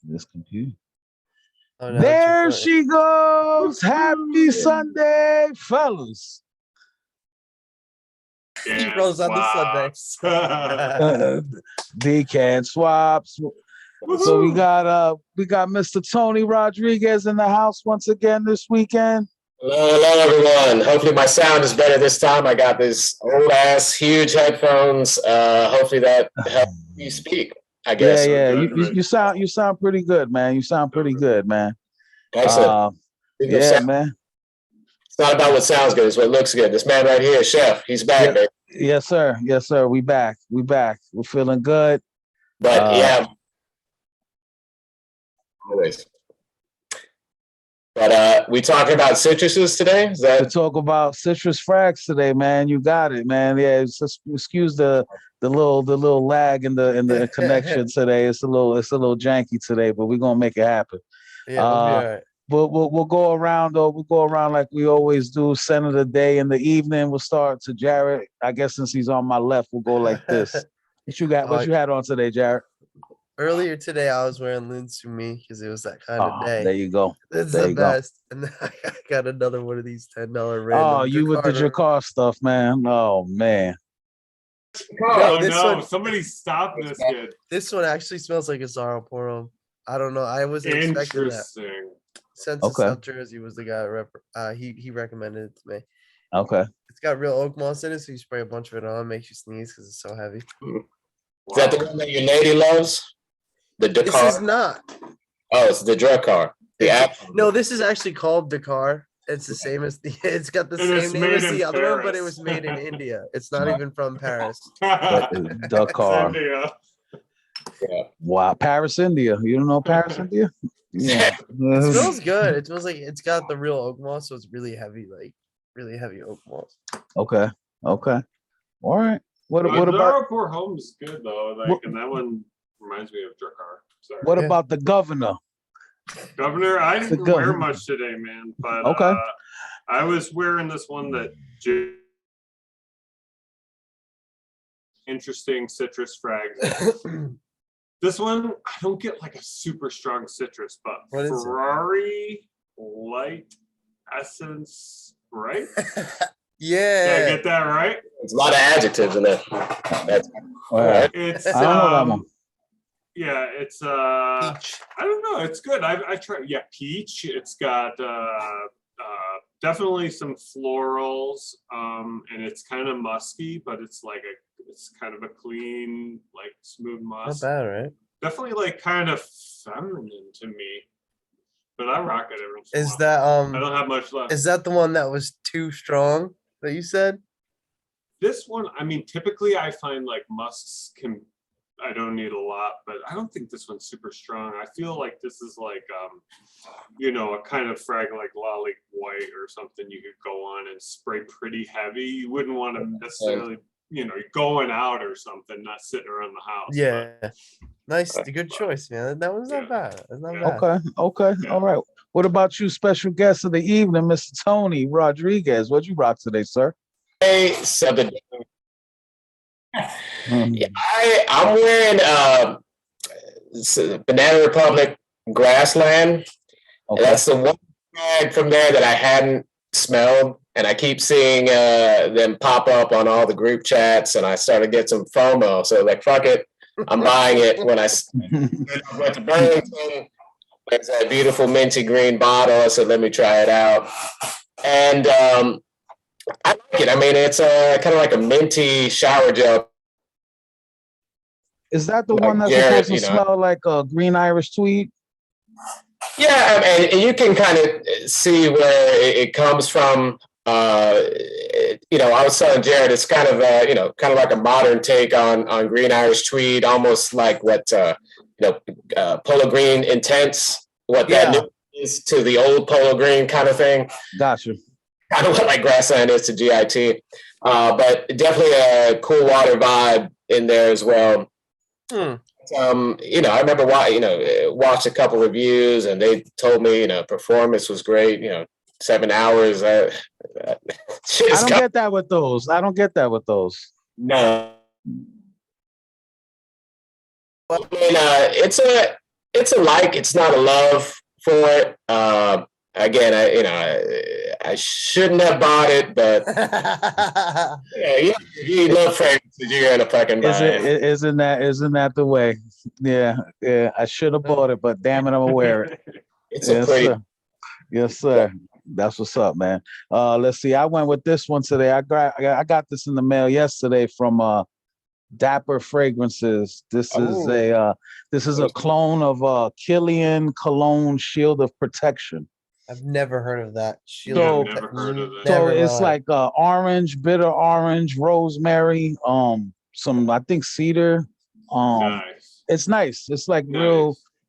this computer. Oh, no, There she goes. Happy Sunday, fellas. He rolls on the Sunday. Decant swaps. So we got Mr. Tony Rodriguez in the house once again this weekend. Hello, everyone. Hopefully my sound is better this time. I got this old ass huge headphones. Hopefully that helps you speak. I guess. Yeah. You sound pretty good, man. You sound pretty good, man. Excellent. Yeah, man. It's not about what sounds good; it's what looks good. This man right here, Chef, he's back, baby. Yes, sir. Yes, sir. We back. We're feeling good. But yeah. Always. But we talking about citruses today? We talk about citrus frags today, man. You got it, man. Yeah, excuse the little lag in the connection today. It's a little janky today, but we're gonna make it happen. Yeah, we'll be all right. But we'll go around though. We'll go around like we always do. Center of the day in the evening. We'll start to Jared. I guess since he's on my left, we'll go like this. What you got? What you had on today, Jared? Earlier today, I was wearing Linsumi because it was that kind of day. There you go. It's the best. And then I got another one of these $10 random. Oh, you with the Jacquard stuff, man. Oh, man. No, somebody stop this kid. This one actually smells like a Sapporo. I don't know. I wasn't expecting that. Census South Jersey was the guy he recommended it to me. Okay. It's got real oak moss in it, so you spray a bunch of it on, makes you sneeze because it's so heavy. Is that the one that your lady loves? The Dakar? This is not. Oh, it's the Dakar. No, this is actually called Dakar. It's the same as it's got the same name as the other one, but it was made in India. It's not even from Paris. Dakar. Yeah. Wow, Paris, India. You don't know Paris, India? Yeah. It smells good. It smells like it's got the real oak moss, so it's really heavy, like really heavy oak moss. Okay. All right. What about Poor Home is good though, and that one reminds me of Drakkar. What about the governor? Governor, I didn't wear much today, man. But I was wearing this one that interesting citrus frags. This one, I don't get like a super strong citrus, but Ferrari Light Essence, right? Yeah. Did I get that right? There's a lot of adjectives in there. It's I don't know that one. Yeah, it's peach. I don't know. It's good. I tried. Yeah, peach. It's got definitely some florals, and it's kind of musky, but it's kind of a clean, like smooth musk. Not bad, right? Definitely like kind of feminine to me, but I rock it every once in a while. Is that I don't have much left. Is that the one that was too strong that you said? This one, I mean, typically I find like musks I don't need a lot, but I don't think this one's super strong. I feel like this is like, a kind of frag like Lolly White or something you could go on and spray pretty heavy. You wouldn't want to necessarily, going out or something, not sitting around the house. Yeah. But. Nice. Good choice, man. That was not bad. That's not bad. Okay. Yeah. All right. What about you, special guest of the evening, Mr. Tony Rodriguez? What'd you rock today, sir? Hey, Yeah, I'm wearing Banana Republic Grassland. Okay. That's the one bag from there that I hadn't smelled, and I keep seeing them pop up on all the group chats, and I started to get some FOMO. So like, fuck it, I'm buying it. When I went to Burlington, there's a beautiful minty green bottle. I said, let me try it out, and I like it. I mean, it's kind of like a minty shower gel. Is that the one that's supposed to smell like a green Irish tweed? Yeah, and you can kind of see where it comes from. I was telling Jared, it's kind of kind of like a modern take on green Irish tweed, almost like what Polo Green Intense, what that new is to the old Polo Green kind of thing. Gotcha. Kind of what like Grassland is to GIT, but definitely a cool water vibe in there as well. I remember watched a couple reviews, and they told me performance was great. 7 hours. I don't get that with those. No. I mean, it's a it's a like. It's not a love for it. Again, I shouldn't have bought it, but yeah, you love fragrances, you're gonna fucking buy it. Isn't that the way? Yeah. I should have bought it, but damn it, I'm gonna wear it. It's a pretty. Sir. Yes, sir. That's what's up, man. Let's see. I went with this one today. I got this in the mail yesterday from Dapper Fragrances. This is a clone of Killian Cologne Shield of Protection. I've never heard of that. So it's like orange, bitter orange, rosemary, some I think cedar. Nice. It's nice. It's like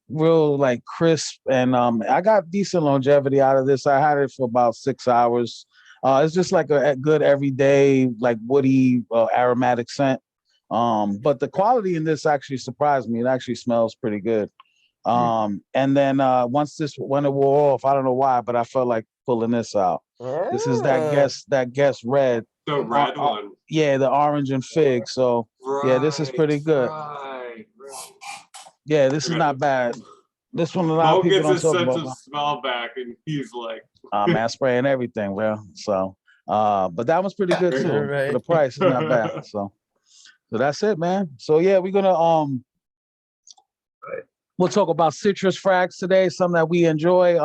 real like crisp, and I got decent longevity out of this. I had it for about 6 hours. It's just like a good everyday like woody aromatic scent. But the quality in this actually surprised me. It actually smells pretty good. And then when it wore off, I don't know why, but I felt like pulling this out. This is that guess red. The red one. Yeah, the orange and fig. So yeah, this is pretty good. Right. Yeah, this is not bad. This one a lot of people don't talk about. Gets a smell back, and he's like, man, spraying everything, bro. So, but that one's pretty good too. Right. The price is not bad. So that's it, man. So yeah, we're gonna we'll talk about citrus frags today, something that we enjoy.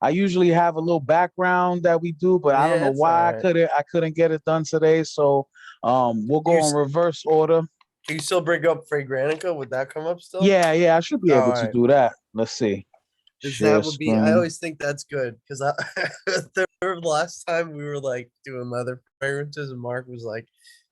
I usually have a little background that we do, but I don't know why I couldn't get it done today. So we'll go in reverse order. Can you still bring up Fragrantica? Would that come up still? Yeah, I should be able to do that. Let's see. That would be. I always think that's good because the last time we were like doing leather fragrances, and Mark was like,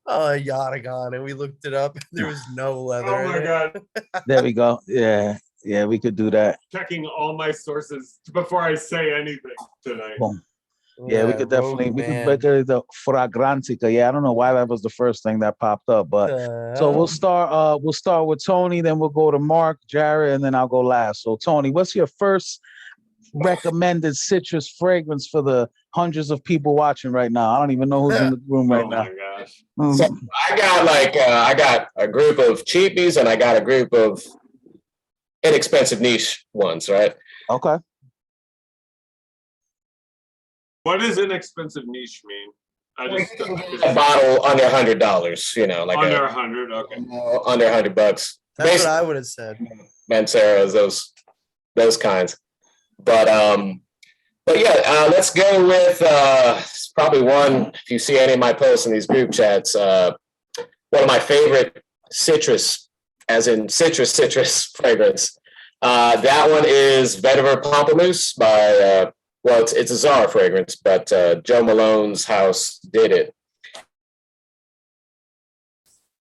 "Oh, Yatagon," and we looked it up. And there was no leather. oh my god! There we go. Yeah, we could do that. Checking all my sources before I say anything tonight. Boom. Yeah, we could definitely we could make it the Fragrantica. Yeah, I don't know why that was the first thing that popped up, but so we'll start with Tony, then we'll go to Mark, Jared, and then I'll go last. So Tony, what's your first recommended citrus fragrance for the hundreds of people watching right now? I don't even know who's in the room right now. Oh my gosh. So I got a group of cheapies and I got a group of inexpensive niche ones, right? Okay. What does inexpensive niche mean? A bottle under $100, you know, like under 100, okay. Under $100. That's basically, what I would have said. Manceros, those kinds. But yeah, let's go with probably one. If you see any of my posts in these group chats, one of my favorite citrus, as in citrus fragrance. That one is Vetiver Pamplemousse by. Well, it's a Zara fragrance, but Joe Malone's house did it.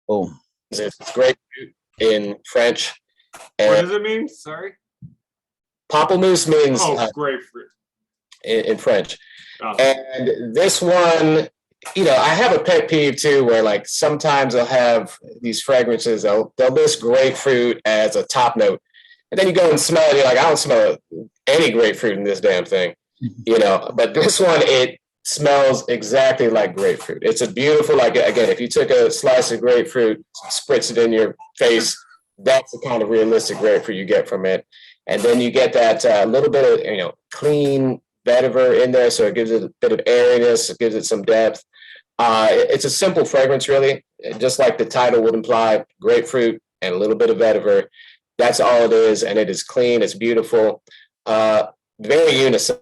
Oh, it's grapefruit in French. What does it mean? Sorry. Pamplemousse means grapefruit in French. Oh. And this one, you know, I have a pet peeve too, where like sometimes I'll have these fragrances, they'll list grapefruit as a top note. And then you go and smell it, you're like, I don't smell any grapefruit in this damn thing, you know. But this one, it smells exactly like grapefruit. It's a beautiful, like, again, if you took a slice of grapefruit, spritz it in your face, that's the kind of realistic grapefruit you get from it. And then you get that little bit of, you know, clean vetiver in there, so it gives it a bit of airiness, it gives it some depth. It's a simple fragrance, really, just like the title would imply, grapefruit and a little bit of vetiver. That's all it is, and it is clean. It's beautiful. Very unisex.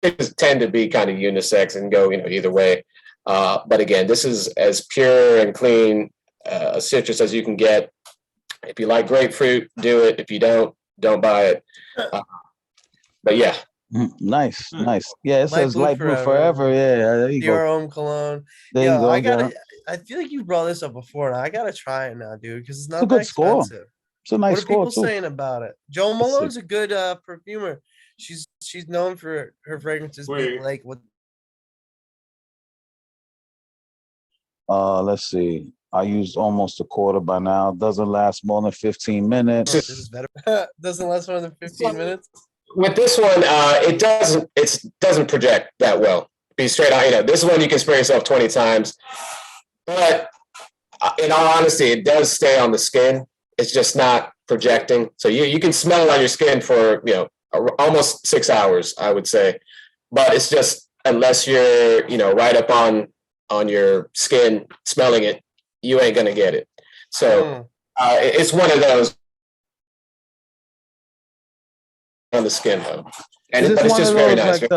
It tend to be kind of unisex and go, you know, either way. But again, this is as pure and clean a citrus as you can get. If you like grapefruit, do it. If you don't buy it. But yeah. Nice. Yeah, it says light blue forever. Yeah, there you Your own cologne. There you go. I feel like you brought this up before, and I gotta try it now, dude, because it's not a good expensive. Score. It's a nice what are score people too. saying about it? Joe Malone's a good perfumer. She's known for her fragrances being like what? Let's see. I used almost a quarter by now. Doesn't last more than 15 minutes. This is better. Doesn't last more than 15 minutes. With this one, it doesn't project that well. Be straight out, you know, this one you can spray yourself 20 times. But in all honesty, it does stay on the skin. It's just not projecting. So you can smell it on your skin for almost 6 hours, I would say. But it's just unless you're right up on your skin smelling it, you ain't gonna get it. So it's one of those on the skin though. And Is this but it's one just of very those nice.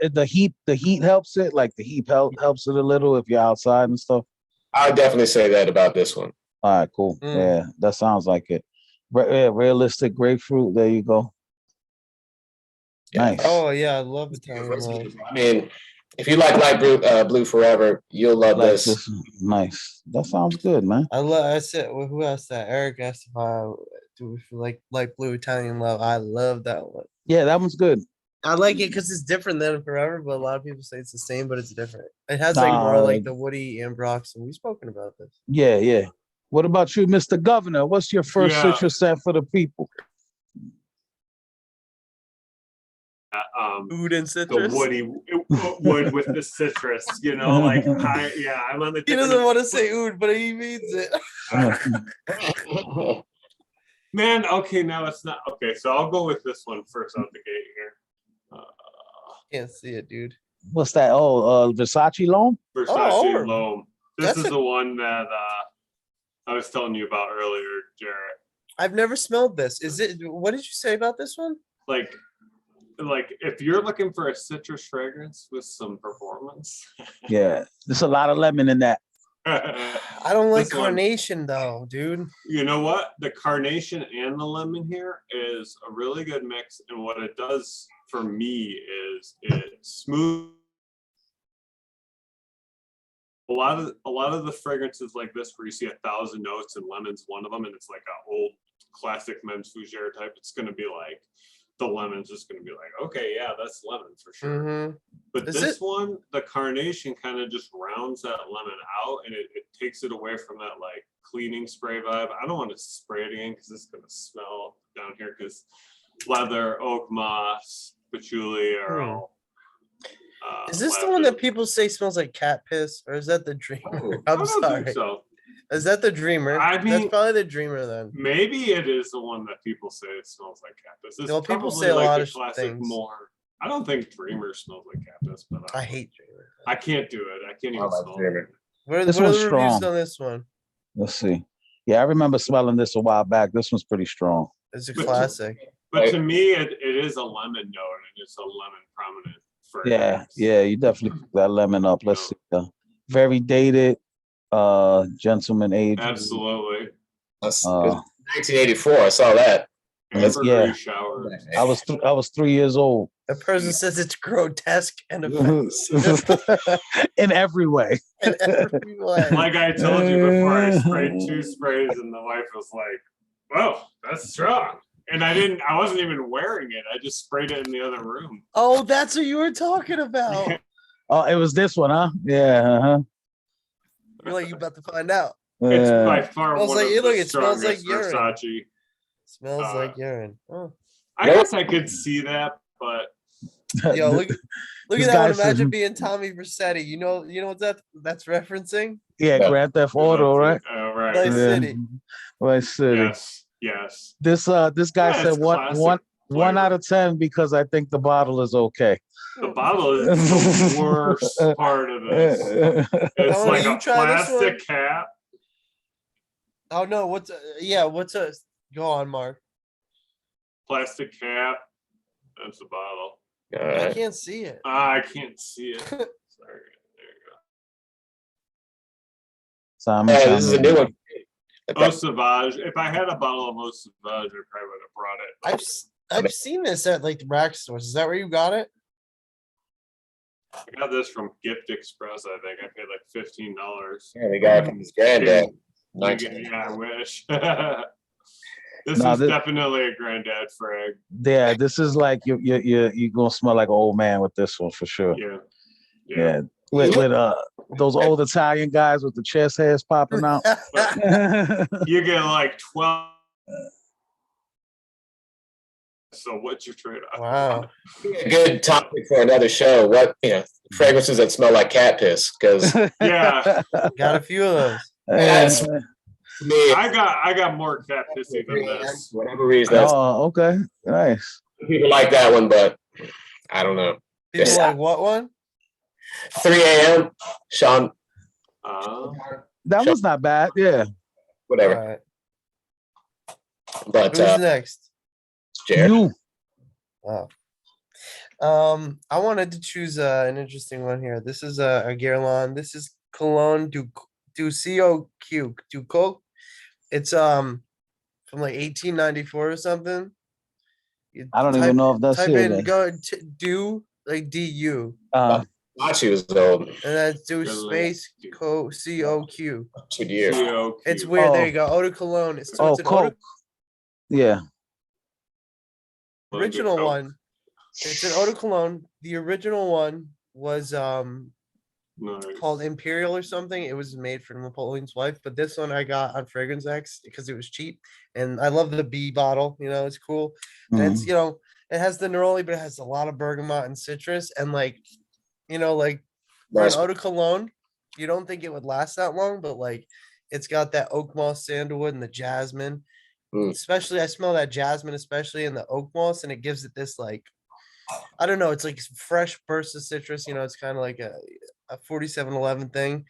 like the heat helps it? Like the heat helps it a little if you're outside and stuff. I would definitely say that about this one. All right, cool. Yeah, that sounds like it. Realistic grapefruit. There you go. Yeah. Nice. Oh yeah, I love Italian love. I mean, if you like light blue forever, you'll love Like this. Nice. That sounds good, man. I said, well, who asked that? Eric asked if I do like light blue Italian love. I love that one. Yeah, that one's good. I like it because it's different than Forever, but a lot of people say it's the same, but it's different. It has like more like the woody Ambrox, and we've spoken about this. Yeah, yeah. What about you, Mr. Governor? What's your first citrus scent for the people? Food and citrus. The wood with the citrus, I'm on the. He doesn't want to say oud, but he means it. Man, okay, now it's not okay. So I'll go with this one first out the gate here. Can't see it, dude. What's that? Oh, Versace Loam? Versace Loam. This is the one that I was telling you about earlier, Jarrett. I've never smelled this. Is it? What did you say about this one? Like if you're looking for a citrus fragrance with some performance. Yeah, there's a lot of lemon in that. I don't like carnation though, dude. You know what? The carnation and the lemon here is a really good mix, and what it does for me is it smooth. A lot of the fragrances like this, where you see 1,000 notes and lemon's one of them, and it's like an old classic men's fougere type. It's going to be like the lemon's just going to be like, okay, yeah, that's lemon for sure. But this one, the carnation kind of just rounds that lemon out, and it takes it away from that like cleaning spray vibe. I don't want to spray it again because it's going to smell down here, because leather, oak moss, patchouli are all. Is this the one that people say smells like cat piss, or is that the Dreamer? I'm sorry. Think so. Is that the Dreamer? I mean, that's probably the Dreamer then. Maybe it is the one that people say it smells like cactus. It's people say a lot of classic things. More. I don't think Dreamer smells like cactus, but I hate Dreamer. I can't do it. I can't even smell it. What are the reviews on this one? Let's see. Yeah, I remember smelling this a while back. This one's pretty strong. It's a classic. But to me, it is a lemon note, and it's a lemon prominent fragrance. Yeah, you definitely pick that lemon up. Let's see. Very dated, gentleman age. Absolutely. That's 1984. I saw that. Yeah. Shower. I was 3 years old. A person says it's grotesque and offensive. In every way. In every way. Like I told you before, I sprayed 2 sprays, and the wife was like, "Whoa, that's strong." And I wasn't even wearing it. I just sprayed it in the other room. Oh, that's what you were talking about. Oh, it was this one, huh? Yeah. You're like, you about to find out. It's by far one of the it smells like strongest urine. Versace. Smells like urine. Oh. I guess I could see that, but yo, look at that one. Imagine being Tommy Vercetti. You know what that's referencing? Yeah, Grand Theft Auto, right? Right. Vice City. Vice City. Yes. This guy said one out of 10 because I think the bottle is okay. The bottle is the worst part of this. It's like a plastic cap. Oh no, what's go on, Mark. Plastic cap. That's the bottle. I can't see it. I can't see it. Sorry. There you go. This is a new one. Eau Sauvage. If I had a bottle of Eau Sauvage, I probably would have brought it. I've seen this at like the rack stores. Is that where you got it? I got this from Gift Express. I think I paid like $15. Yeah, they got it from his granddad. Yeah, I wish. This is definitely a granddad frag. Yeah, this is like you're gonna smell like an old man with this one for sure. Yeah. With those old Italian guys with the chest hairs popping out. You get like 12. So what's your trade-off? Wow. A good topic for another show. What fragrances that smell like cat piss? Because yeah, got a few of those. that's I got more cat pissy than this. Whatever reason, that's Oh, okay, nice. people like that one, but I don't know. People like what one? 3 a.m. Sean, That was not bad. Yeah. whatever. All right. But Who's next? Jared. You. Wow. I wanted to choose an interesting one here. This is a Guerlain. This is Cologne du COQ. Ducoq. It's from like 1894 or something. You I don't even know if that's type here. in Then. go do like DU. Machi was old. And that's do space COQ. 2 years. It's weird. There Oh. you go. Eau de Cologne. It's Oh, it's an eau de Coke. Yeah. original one. It's an eau de Cologne. The original one was called Imperial or something. It was made for Napoleon's wife, but this one I got on Fragrance X because it was cheap, and I love the B bottle. You know, it's cool, and it's it has the neroli, but it has a lot of bergamot and citrus, and like for an eau de Cologne, you don't think it would last that long, but like it's got that oak moss, sandalwood, and the jasmine. Especially, I smell that jasmine, especially in the oak moss, and it gives it this like, I don't know, it's like fresh burst of citrus. It's kind of like a 4711 thing,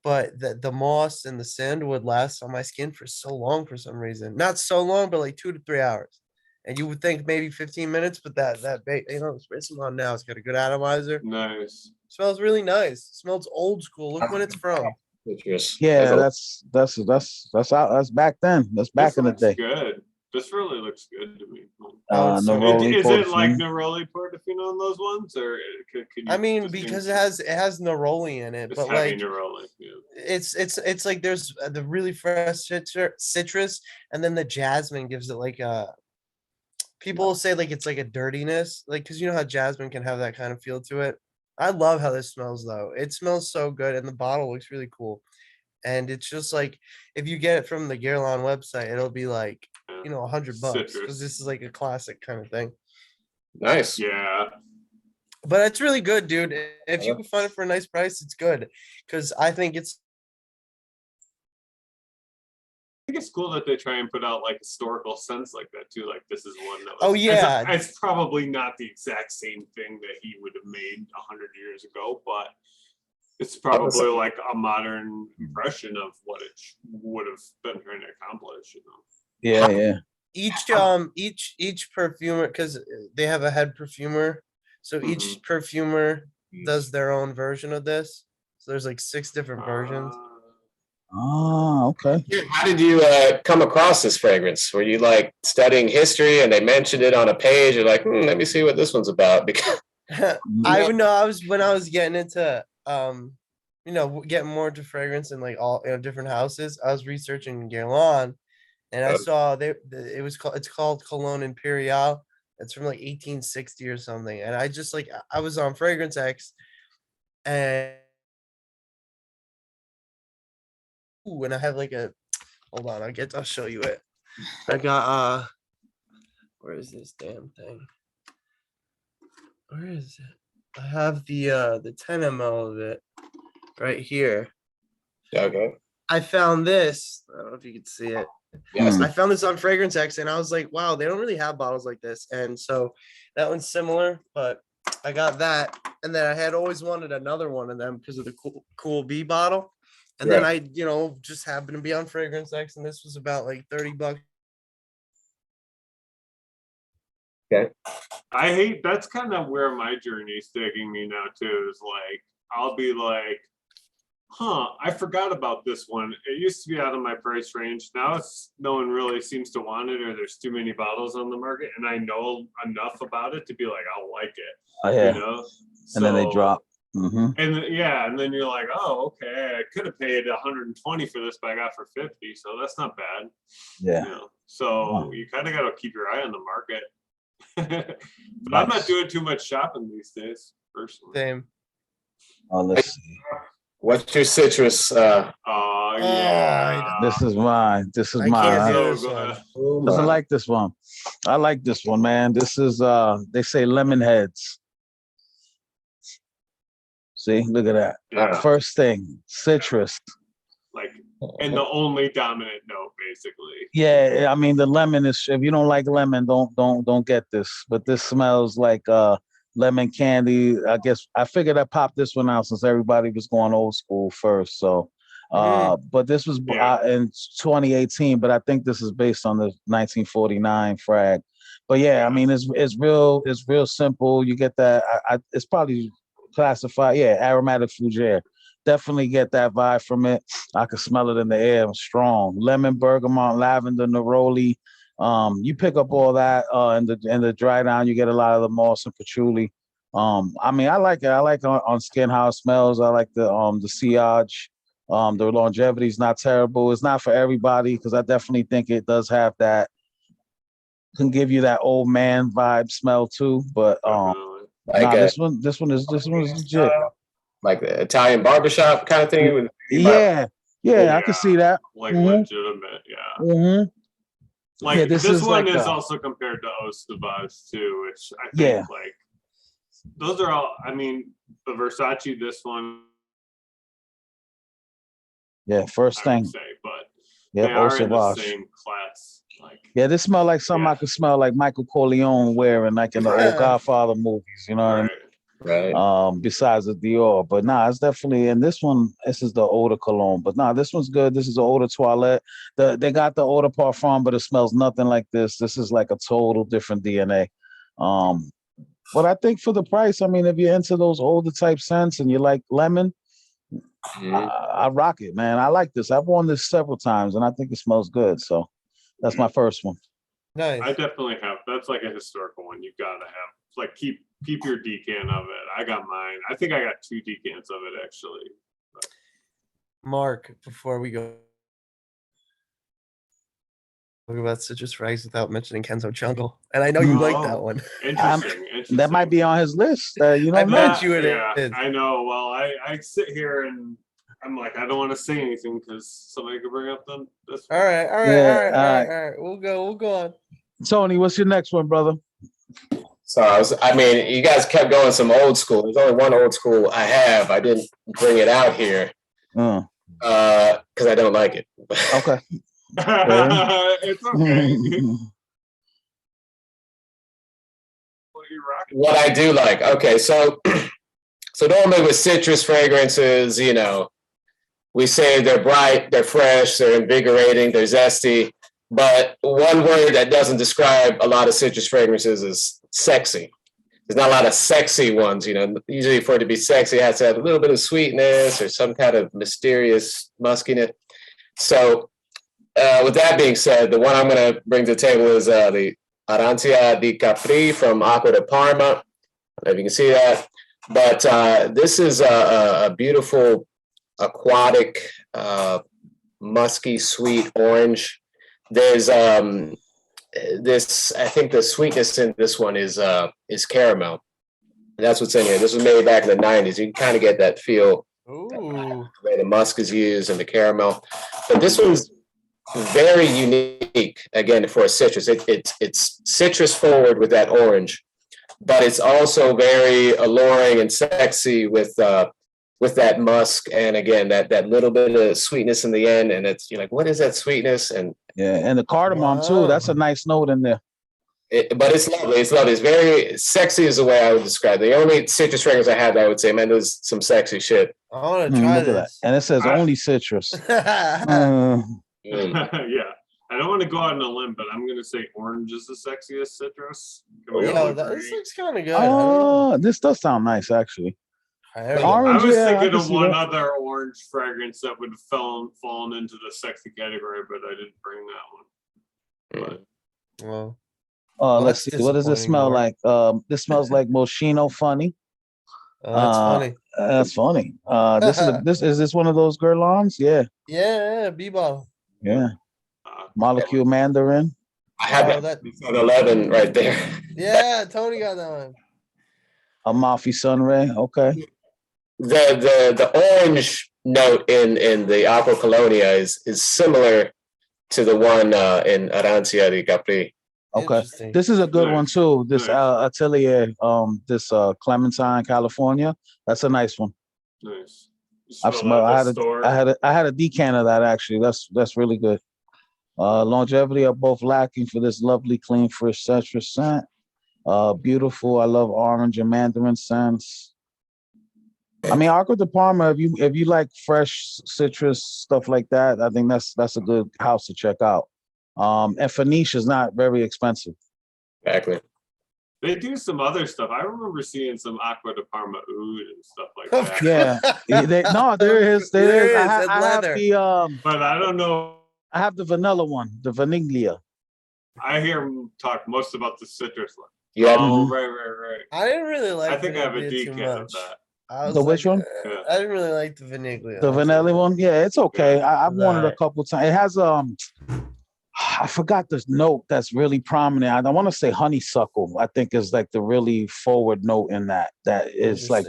but the moss and the sandalwood lasts on my skin for so long for some reason. Not so long, but like 2 to 3 hours. And you would think maybe 15 minutes, but that spray some on now. It's got a good atomizer. Nice. Smells really nice. Smells old school. Look when it's from. Yeah, that's back then. That's back in the day. Good. This really looks good to me. Neroli Is it like Portofino. Neroli Portofino on those ones, or could you? I mean, because it has neroli in it, it's but heavy like neroli. Yeah. it's like there's the really fresh citrus, and then the jasmine gives it like a. People will say like it's like a dirtiness, like because you know how jasmine can have that kind of feel to it. I love how this smells though. It smells so good, and the bottle looks really cool. And it's just like if you get it from the Guerlain website, it'll be like $100 because this is like a classic kind of thing. Nice. Yeah. But it's really good, dude. If you can find it for a nice price, it's good because I think it's. I think it's cool that they try and put out like historical scents like that too. Like this is one that was, Oh yeah, it's probably not the exact same thing that he would have made 100 years ago, but it's probably like a modern impression of what it would have been trying to accomplish. Yeah. Each perfumer, because they have a head perfumer, so each perfumer does their own version of this. So there's like 6 different versions. Oh, okay. How did you come across this fragrance? Were you like studying history and they mentioned it on a page? You're like, let me see what this one's about. Because I would know when I was getting into getting more into fragrance in like all different houses. I was researching Guerlain, and I saw it's called Cologne Imperial. It's from like 1860 or something, and I just like I was on Fragrance X, and I have like hold on, I'll show you it. I got where is this damn thing? Where is it? I have the 10 ml of it right here. okay. I found this. I don't know if you can see it. Yes, I found this on Fragrance X, and I was like, wow, they don't really have bottles like this. And so that one's similar, but I got that, and then I had always wanted another one of them because of the cool B bottle. And then I, just happened to be on Fragrance X, and this was about like $30. Okay. I hate that's kind of where my journey's taking me now too. Is like I'll be like, I forgot about this one. It used to be out of my price range. Now no one really seems to want it, or there's too many bottles on the market, and I know enough about it to be like, I'll like it. Oh yeah. And then they drop. And then you're like, oh, okay, I could have paid 120 for this, but I got for 50, so that's not bad. Yeah. So you kind of got to keep your eye on the market. But I'm not doing too much shopping these days, personally. Same. Oh, let's see. What's your citrus? Oh yeah. This is mine. This is I mine. can't do this one. Doesn't like this one. I like this one, man. This is they say lemon heads. See, look at that. Yeah. First thing, citrus. Like and the only dominant note, basically. Yeah, I mean the lemon is. If you don't like lemon, don't get this. But this smells like lemon candy. I guess I figured I popped this one out since everybody was going old school first. So, but this was in 2018. But I think this is based on the 1949 frag. But yeah, I mean it's real simple. You get that. It's probably classified. Yeah, aromatic fougere. Definitely get that vibe from it. I can smell it in the air. Strong lemon, bergamot, lavender, neroli. You pick up all that in the dry down. You get a lot of the moss and patchouli. I mean, I like it. I like on skin how it smells. I like the sillage. The longevity is not terrible. It's not for everybody because I definitely think it does have that. Can give you that old man vibe smell too. But this one is legit. Like the Italian barbershop kind of thing. Yeah, I can see that. Like legitimate, yeah. Mm-hmm. Like this one is also compared to Ostavage too, which I think like those are all. I mean, the Versace, this one. Yeah, first I thing. would say, but they are in the same class. Like, yeah, this smell like something I could smell like Michael Corleone wearing, like in the old Godfather movies. You know what I mean? Right. Besides the Dior, but it's definitely. And this one, this is the older cologne, but this one's good. This is the older toilette. They got the older parfum, but it smells nothing like this. This is like a total different DNA. But I think for the price, I mean, if you're into those older type scents and you like lemon, I rock it, man. I like this. I've worn this several times, and I think it smells good. So that's my first one. Nice. I definitely have. That's like a historical one. You gotta have. Like keep your decan of it. I got mine. I think I got 2 decants of it actually. But. Mark, before we go talk about citrus frags without mentioning Kenzo Jungle, and I know you like that one. Interesting. That might be on his list. You know, I bet you it is. I know. Well, I sit here and I'm like, I don't want to say anything because somebody could bring up this. All right. We'll go on. Tony, what's your next one, brother? So I mean, you guys kept going some old school. There's only one old school I have. I didn't bring it out here because I don't like it. Okay. It's okay. What I do like. Okay, so normally with citrus fragrances, you know, we say they're bright, they're fresh, they're invigorating, they're zesty. But one word that doesn't describe a lot of citrus fragrances is sexy. There's not a lot of sexy ones, you know. Usually for it to be sexy, it has to have a little bit of sweetness or some kind of mysterious muskiness. So with that being said, the one I'm going to bring to the table is the Arancia di Capri from Acqua di Parma. I don't know if you can see that. But this is a beautiful aquatic, musky, sweet orange. There's this. I think the sweetness in this one is caramel. And that's what's in here. This was made back in the 90s. You can kind of get that feel. Ooh. Where the musk is used and the caramel. But this one's very unique. Again, for a citrus, it's citrus forward with that orange, but it's also very alluring and sexy with that musk, and again that little bit of sweetness in the end, and you're like, what is that sweetness? And and the cardamom too. That's a nice note in there. But it's lovely. It's lovely. It's very sexy is the way I would describe it. The only citrus fragrance I had, I would say, man, there's some sexy shit. I want to try this. And it says only citrus. Yeah, I don't want to go out on a limb, but I'm going to say orange is the sexiest citrus. This looks kind of good. This does sound nice, actually. Orange, I was thinking of one other orange fragrance that would have fallen into the sexy category, but I didn't bring that one. Well, let's see. What does it smell like? This smells like Moschino Funny. That's funny. That's funny. Is this one of those Guerlains? Yeah. Yeah, B-ball. Yeah. Molecule Mandarin. I have that 11 right there. Yeah, Tony got that one. Amalfi Sunray. Okay. The orange note in the Acqua Colonia is similar to the one in Arancia di Capri. Okay, this is a good one too. This Atelier, this Clementine, California. That's a nice one. Nice. You I've smell smelled. that at the store. I had a decan of that actually. That's really good. Longevity are both lacking for this lovely, clean, fresh citrus scent. Beautiful. I love orange and mandarin scents. I mean, Acqua di Parma. If you like fresh citrus stuff like that, I think that's a good house to check out. And Phoenicia is not very expensive. Exactly. They do some other stuff. I remember seeing some Acqua di Parma oud and stuff like that. Yeah. No, there is. I have the But I don't know. I have the vanilla one, the Vaniglia. I hear him talk most about the citrus one. Yeah. Oh, right. I didn't really like. I think I have a Vaniglia too decan of much. that. I was The which one? Yeah. I didn't really like the Vaniglia. The vanilla one? Yeah, it's okay. I've worn it a Right. couple times. It has I forgot this note that's really prominent. I want to say honeysuckle. I think is like the really forward note in that is like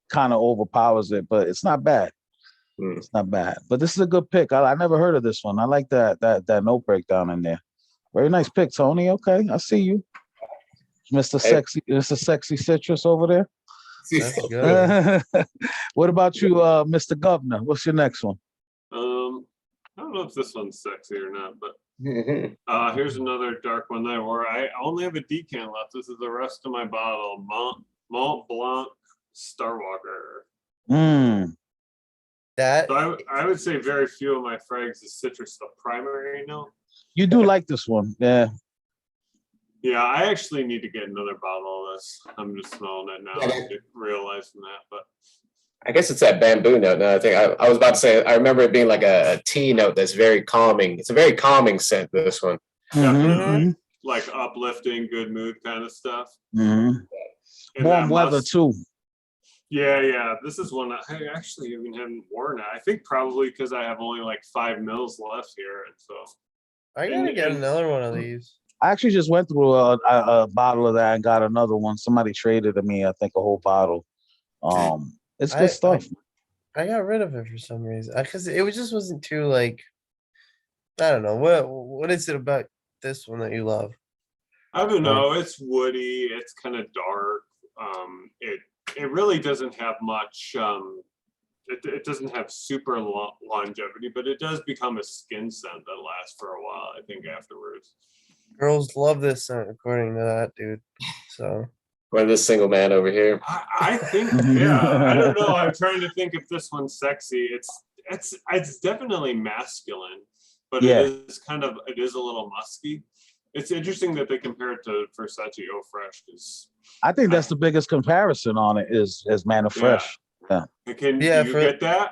kind of overpowers it, but it's not bad. It's not bad. But this is a good pick. I never heard of this one. I like that note breakdown in there. Very nice pick, Tony. Okay, I see you, Mr. Sexy Citrus over there. That's good. What about you, Mr. Governor? What's your next one? I don't know if this one's sexy or not, but here's another dark one there where I only have a decan left. This is the rest of my bottle. Mont Blanc Starwalker. That So I would say very few of my frags is citrus the primary note. You do like this one, yeah. Yeah, I actually need to get another bottle of this. I'm just smelling it now, realizing that. But I guess it's that bamboo note. No, I think I was about to say. I remember it being like a tea note that's very calming. It's a very calming scent. This one, like uplifting, good mood kind of stuff. Warm weather too. Yeah. This is one I actually even haven't worn it. I think probably because I have only like 5 mils left here, and so I gotta get another one of these. I actually just went through a bottle of that and got another one. Somebody traded to me, I think, a whole bottle. It's good stuff. I got rid of it for some reason because it just wasn't too like. I don't know what is it about this one that you love? I don't know. It's woody. It's kind of dark. It really doesn't have much. It doesn't have super longevity, but it does become a skin scent that lasts for a while. I think afterwards. Girls love this scent, according to that dude. So. Or this single man over here. I think, yeah. I don't know. I'm trying to think if this one's sexy. It's definitely masculine, but it is a little musky. It's interesting that they compare it to Versace Eau Fresh because I think that's the biggest comparison on it is Man of Fresh. Yeah. Do you get that?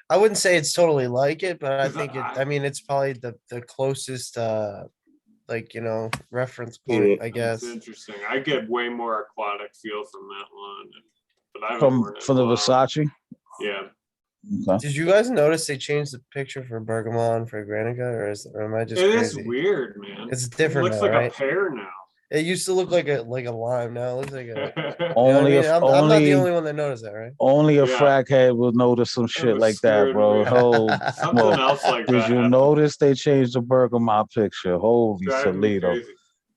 I wouldn't say it's totally like it, but I think it's probably the closest reference point, I guess. It's interesting. I get way more aquatic feel from that one. But I from the Versace? Yeah. Okay. Did you guys notice they changed the picture for Bergamot and for Granica, or am I just It crazy? is weird, man. It's different. It looks like a pear now. It used to look like a lime. Now it looks like a. I'm not the only one that noticed that, right? Only a frag head will notice some shit like that, bro. Something else like that. Did you notice they changed the Bergamot picture? Holy Toledo.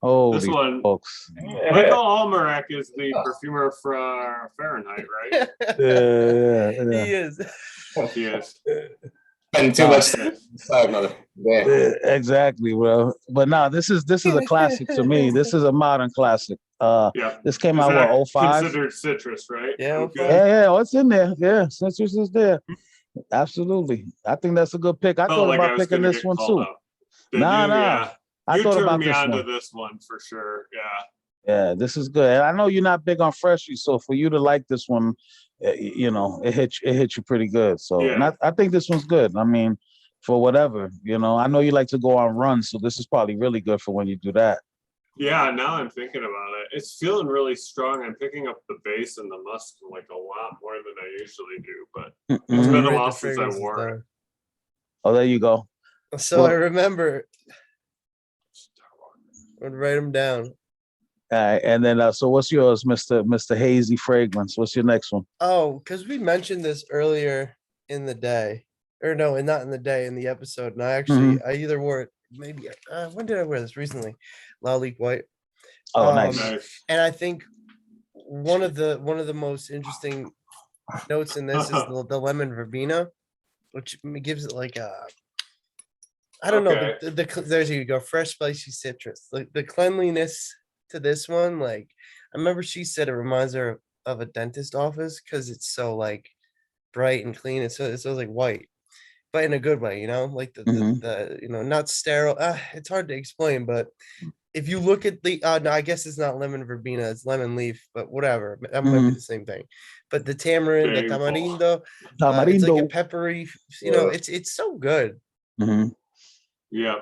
Holy this one, folks. Michael Almerac is the perfumer for Fahrenheit, right? Yeah. He is. He is. And too much time, mother. Yeah. Exactly, bro. But no, this is a classic to me. This is a modern classic. This came out what, 05? Considered citrus, right? Yeah, yeah. What's in there? Yeah, citrus is there. Absolutely. I think that's a good pick. I thought about picking this one too. Nah. I thought about this one. You turned me on to this one for sure. Yeah. Yeah, this is good. And I know you're not big on freshies, so for you to like this one, it hit you pretty good. So and I think this one's good. I mean, for whatever, I know you like to go on runs, so this is probably really good for when you do that. Yeah, now I'm thinking about it. It's feeling really strong. I'm picking up the bass and the musk like a lot more than I usually do, but it's been a while since I wore it. Oh, there you go. So I remember. I would write them down. All right, and then so what's yours, Mr. Hazy Fragrance? What's your next one? Oh, because we mentioned this earlier in the day, or no, and not in the day, in the episode. And I actually, I either wore it, maybe. When did I wear this recently? Lalique White. Oh, nice. And I think one of the most interesting notes in this is the lemon verbena, which gives it like a, I don't know. Okay. There's you go, fresh, spicy citrus. Like the cleanliness to this one, like I remember she said it reminds her of a dentist office because it's so like bright and clean. It smells like white, but in a good way, like the not sterile. It's hard to explain, but if you look at the no, I guess it's not lemon verbena, it's lemon leaf, but whatever. That might be the same thing. But the tamarind, the Same fault. tamarindo, it's like a peppery, it's so good. Yeah.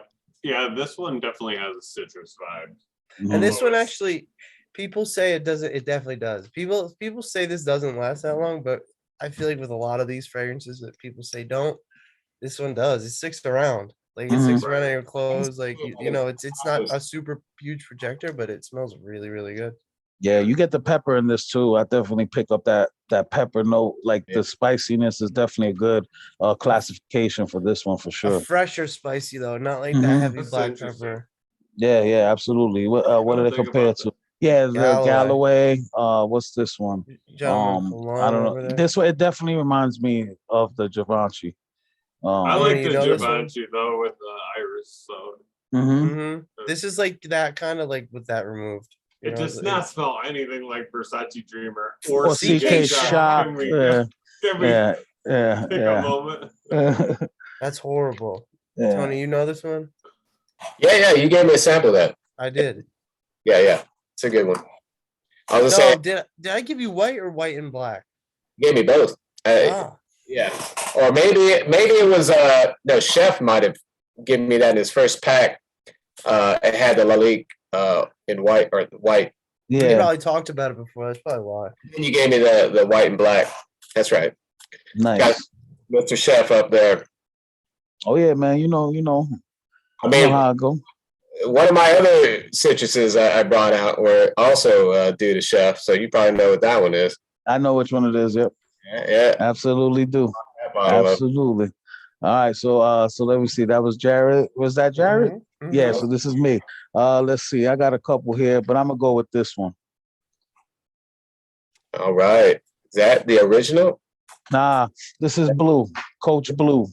Yeah, this one definitely has a citrus vibe. And this one actually, people say it doesn't, it definitely does. People say this doesn't last that long, but I feel like with a lot of these fragrances that people say don't, this one does. It sticks around. Like it sticks around on your clothes. Like it's not a super huge projector, but it smells really, really good. Yeah, you get the pepper in this too. I definitely pick up that pepper note. Like the spiciness is definitely a good classification for this one for sure. A fresher spicy though, not like that heavy black pepper. Yeah, absolutely. What do they compare to? Yeah, the Galloway. What's this one? I don't know. This one, it definitely reminds me of the Givenchy. I like the Givenchy though with the iris. So this is like that kind of like with that removed. It does not smell anything like Versace Dreamer or CK Shop. Can we take a moment? That's horrible. Yeah. Tony, you know this one? Yeah. You gave me a sample of that. I did. Yeah. It's a good one. I was saying, did I give you white or white and black? You gave me both. Yeah. Or maybe it was no, Chef might have given me that in his first pack. It had the Lalique in white or white. Yeah. We probably talked about it before. That's probably why. And you gave me the white and black. That's right. Nice. Got Mr. Chef up there. Oh yeah, man. You know. I mean, how I go. One of my other citruses I brought out were also due to Chef, so you probably know what that one is. I know which one it is. Yep. Yeah. Absolutely do. Absolutely. All right. So let me see. That was Jared. Was that Jared? Mm-hmm. Yeah. So this is me. Let's see. I got a couple here, but I'm gonna go with this one. All right. Is that the original? Nah, this is Blue. Coach Blue.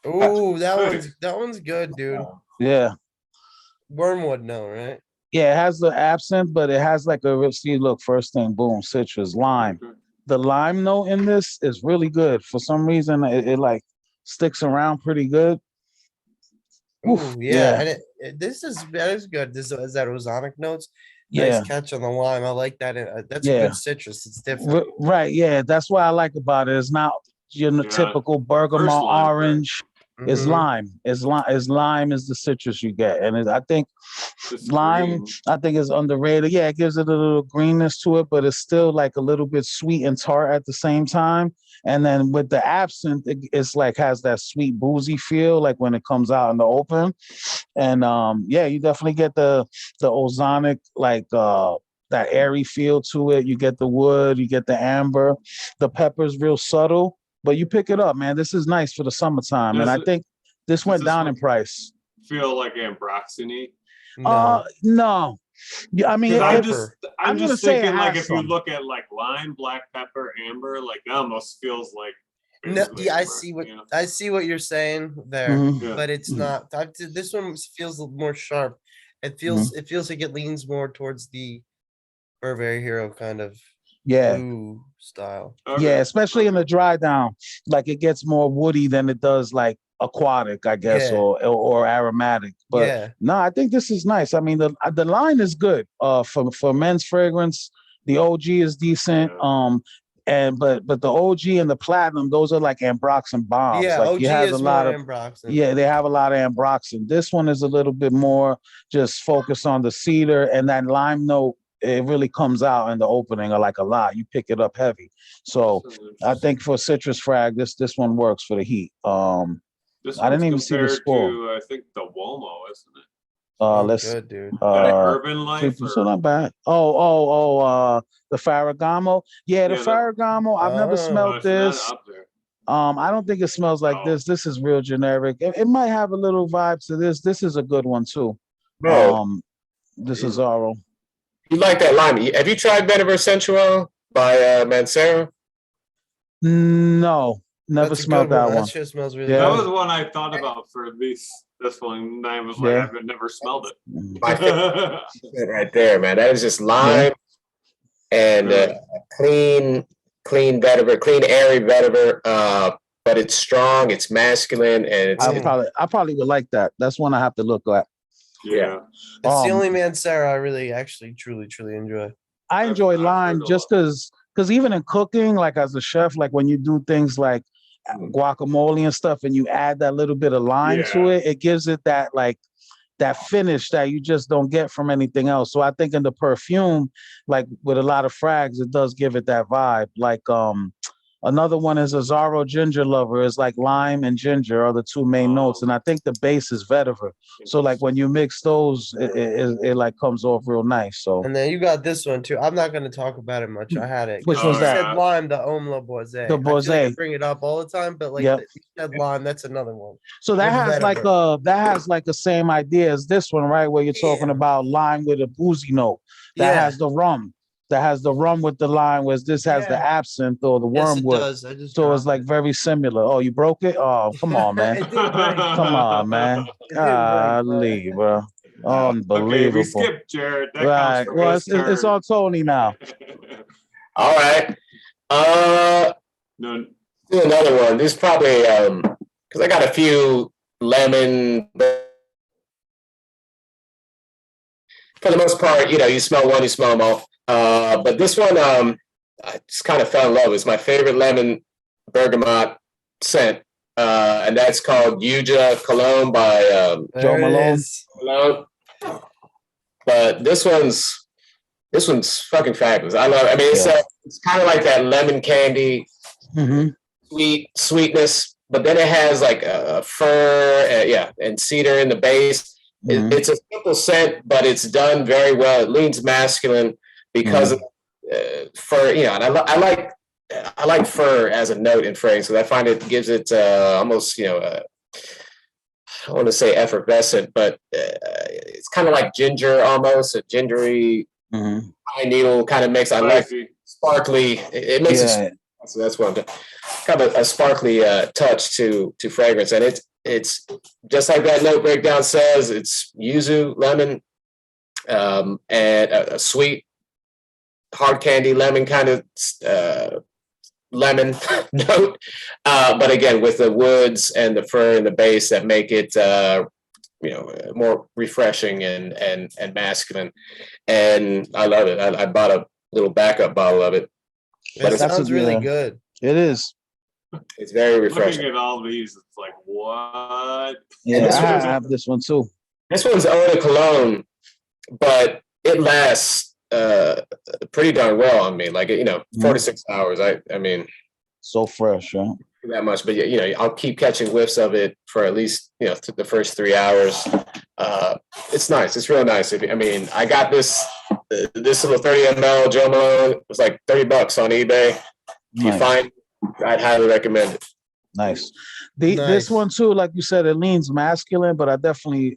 Ooh, that one's good, dude. Yeah. Wormwood, no, right? Yeah, it has the absinthe, but it has like a see. Look, first thing, boom, citrus, lime. The lime note in this is really good. For some reason, it like sticks around pretty good. Ooh, yeah. And that is good. This is that ozonic notes. Nice catch on the lime. I like that. That's a good citrus. It's different. Right. Yeah. That's what I like about it. It's not your typical bergamot orange. It's lime. It's lime is the citrus you get, and I think lime. I think is underrated. Yeah, it gives it a little greenness to it, but it's still like a little bit sweet and tart at the same time. And then with the absinthe, it's like has that sweet boozy feel, like when it comes out in the open. And you definitely get the ozonic like that airy feel to it. You get the wood, you get the amber, the pepper's real subtle. But you pick it up, man. This is nice for the summertime. I think this went down in price. Feel like ambroxany? No. Yeah, I mean, I'm just thinking like if you look at like lime, black pepper, amber, like that almost feels like. No, yeah, I see what you're saying there, but it's not. This one feels more sharp. It feels like it leans more towards the Burberry Hero kind of. Blue style. Yeah, especially in the dry down, like it gets more woody than it does like aquatic, I guess, or aromatic. But no, I think this is nice. I mean, the line is good. For men's fragrance, the OG is decent. But the OG and the platinum, those are like ambroxan bombs. Yeah, like OG has a lot of ambroxan. Yeah, they have a lot of ambroxan. This one is a little bit more just focused on the cedar and that lime note. It really comes out in the opening or like a lot. You pick it up heavy. So I think for citrus frag, this one works for the heat. This I didn't even see the score. I think the Uomo, isn't it? Let's good, dude. Urban Life. So not bad. The Ferragamo. Yeah, the Ferragamo. I've never smelled this. I don't think it smells like this. This is real generic. It might have a little vibe to this. This is a good one too. This is Aro. You like that lime? Have you tried Vetiver Sensual by Mancera? No, never That's a smelled good one. that That one. shit smells really Yeah. That good. was one I thought about for this one. And I was like, Yeah. I've never smelled it. My favorite right there, man. That is just lime and Really? clean vetiver, clean airy vetiver. But it's strong, it's masculine, and it's I probably would like that. That's one I have to look at. Yeah. It's the only Mancera I really actually truly enjoy. I enjoy I've lime heard a just lot. because even in cooking, like as a chef, like when you do things like guacamole and stuff, and you add that little bit of lime to Yeah. it, it gives it that like that finish that you just don't get from anything else. So I think in the perfume, like with a lot of frags, it does give it that vibe. Like another one is a Zaro ginger lover. Is like lime and ginger are the two main notes, and I think the base is vetiver. So like when you mix those, it like comes off real nice. So And then you got this one too. I'm not going to talk about it much. I had it. which Oh, was You that? said yeah. lime, the Omla Boise. The I feel like I Boise. bring it up all the time, but like Yep. you said lime, that's another one. So that With has like vetiver. the same idea as this one, right? Where you're talking Yeah. about lime with a boozy note. That Yeah. has the rum. That has the rum with the lime, whereas this has the Yeah. absinthe or the Yes, it wormwood. does. I just So it's dropped like it. very similar. Oh, you broke it? Oh, come on, man. It did break. Come on, man. It did break, Golly, bro. Okay, we Unbelievable. skipped Jared. That counts Right. for Well, his it's turn. on Tony now. all right. No, Do another one. This is probably because I got a few lemon, but for the most part, you smell one, you smell them all. But this one, I just kind of fell in love. It's my favorite lemon bergamot scent, and that's called Yuja Cologne by Joe There it Malone. is. Cologne. But this one's fucking fabulous. I love it. I mean, it's kind of like that lemon candy, Mm-hmm. sweetness, but then it has like a fir, and cedar in the base. Mm-hmm. It's a simple scent, but it's done very well. It leans masculine because of fur. And I like fur as a note in fragrance because I find it gives it almost I don't want to say effervescent, but it's kind of like ginger almost, a gingery pine needle kind of mix. I like sparkly. It makes it. So that's what I'm doing. Kind of a sparkly touch to fragrance, and it's just like that note breakdown says. It's yuzu, lemon, and a sweet hard candy lemon kind of lemon note, but again with the woods and the fir and the base that make it more refreshing and masculine. And I love it. I bought a little backup bottle of it. But it sounds really good. It is. It's very refreshing. Looking at all these, it's like, what? Yeah, I have this one too. This one's eau de cologne, but it lasts pretty darn well on me. Like 46 hours. I mean, so fresh, huh? That much, but I'll keep catching whiffs of it for at least the first 3 hours. It's nice. It's real nice. I got this little 30 ml Joe Malone. It was like $30 on eBay. If you find, I'd highly recommend it. Nice. This one too, like you said, it leans masculine, but I definitely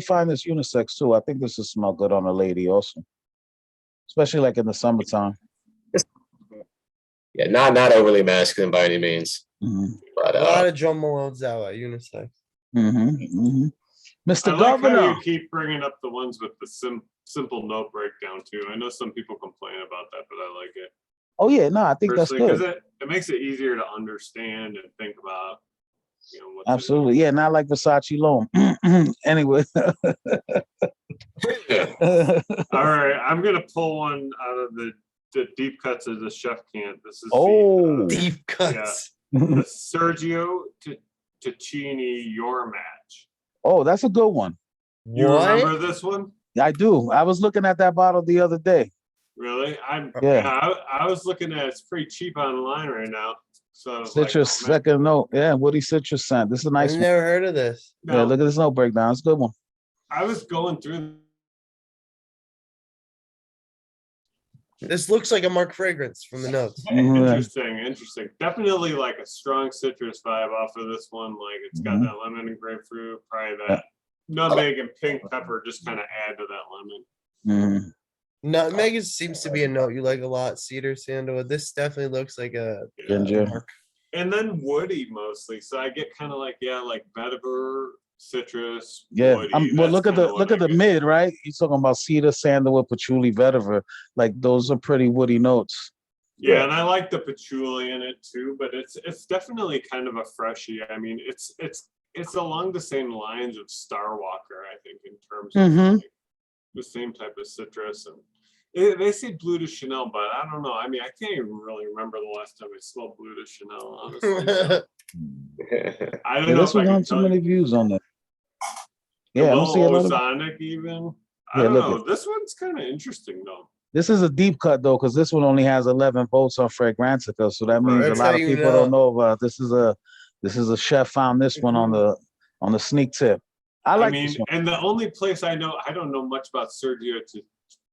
find this unisex too. I think this will smell good on a lady also, especially like in the summertime. Yeah, not overly masculine by any means. But a lot of Joe Malone's out at unisex. Mr. I like Governor, how you keep bringing up the ones with the simple note breakdown too. I know some people complain about that, but I like it. Oh yeah, no, I think that's good. Because it makes it easier to understand and think about. Absolutely, yeah, not like Versace Loam. Anyway. All right, I'm gonna pull one out of the deep cuts of the chef can. This is deep cuts. Yeah, the Sergio Ticini Your Match. Oh, that's a good one. You remember this one? I do. I was looking at that bottle the other day. Really? I was looking at it's pretty cheap online right now. So citrus second note. Yeah, woody citrus scent. This is a nice one. I've never heard of this. Yeah, look at this note breakdown. It's a good one. I was going through. This looks like a Mark fragrance from the notes. Interesting. Definitely like a strong citrus vibe off of this one. Like it's got that lemon and grapefruit, probably that nutmeg and pink pepper just kind of add to that lemon. Nutmeg seems to be a note you like a lot. Cedar, sandalwood. This definitely looks like a Ginger. Mark. And then woody mostly. So I get kind of like, yeah, like vetiver, citrus, Yeah. woody. Well, That's look at kinda the what look at I the get. mid, right? You're talking about cedar, sandalwood, patchouli, vetiver. Like those are pretty woody notes. Yeah, and I like the patchouli in it too, but it's definitely kind of a freshie. I mean, it's along the same lines of Starwalker, I think, in terms of like the same type of citrus. And they say Blue de Chanel, but I don't know. I mean, I can't even really remember the last time I smelled Blue de Chanel, honestly. So I don't Yeah, know this if I one can got too tell you. many views on that. A Yeah, I don't see a little lot of. ozonic even. I Yeah, don't look know. at This one's kind of interesting though. this is a deep cut though, because this one only has 11 votes on Fragrantica, so that means a That's how lot of you people don't know. know about this is a chef found this one on the sneak tip. I I like this mean, one. and the only place I know, I don't know much about Sergio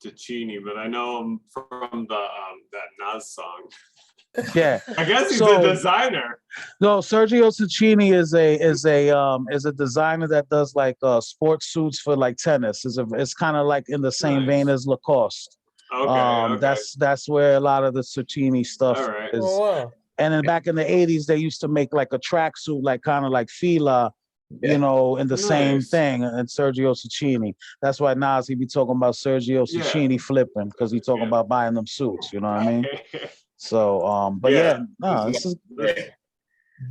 Ticini, but I know him from the that Nas song. Yeah. I guess he's a So designer. no, Sergio Ticini is a designer that does like sports suits for like tennis. It's kind of like in the same vein Nice. as Lacoste. Okay. That's where a lot of the Ticini stuff All right. is. Oh wow. And then back in the 80s, they used to make like a tracksuit, like kind of like Fila, Yeah. in the same Nice. thing. And Sergio Ticini. That's why Nas, he be talking about Sergio Yeah. Ticini flipping, because he talking Yeah. about buying them suits, you know what I mean? So, but Yeah. no, this is. This-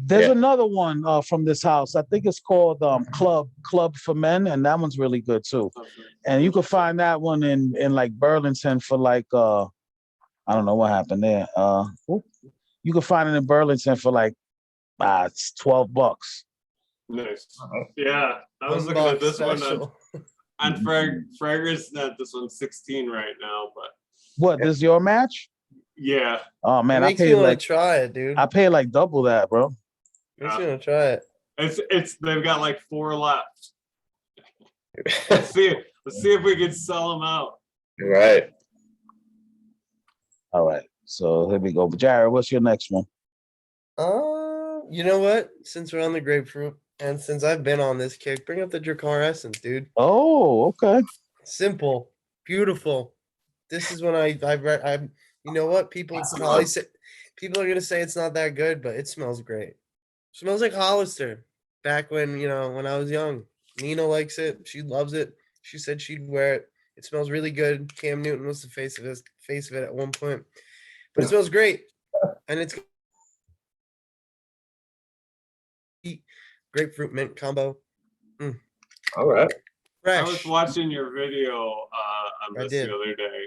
There's Yeah. another one from this house. I think it's called Club for Men, and that one's really good too. And you can find that one in like Burlington for like I don't know what happened there. You can find it in Burlington for like it's $12. Nice. Yeah, I was looking $1 at this one special. on Fraggers Net. This one's 16 right now, but What? This your match? yeah. Oh It man, makes me want to try it, dude. I paid like double that, bro. Makes me want to try it. It's they've got like 4 left. Let's see if we can sell them out. Right. All right. So here we go. Jared, what's your next one? You know what? Since we're on the grapefruit, and since I've been on this kick, bring up the Dracar Essence, dude. Oh, okay. Simple, beautiful. This is when I've read. You know what? People probably say people are gonna say it's not that good, but it smells great. Smells like Hollister. Back when when I was young, Nina likes it. She loves it. She said she'd wear it. It smells really good. Cam Newton was the face of it at one point, but it smells great, and it's grapefruit mint combo. All right. I was Fresh. watching your video on I this did. the other day,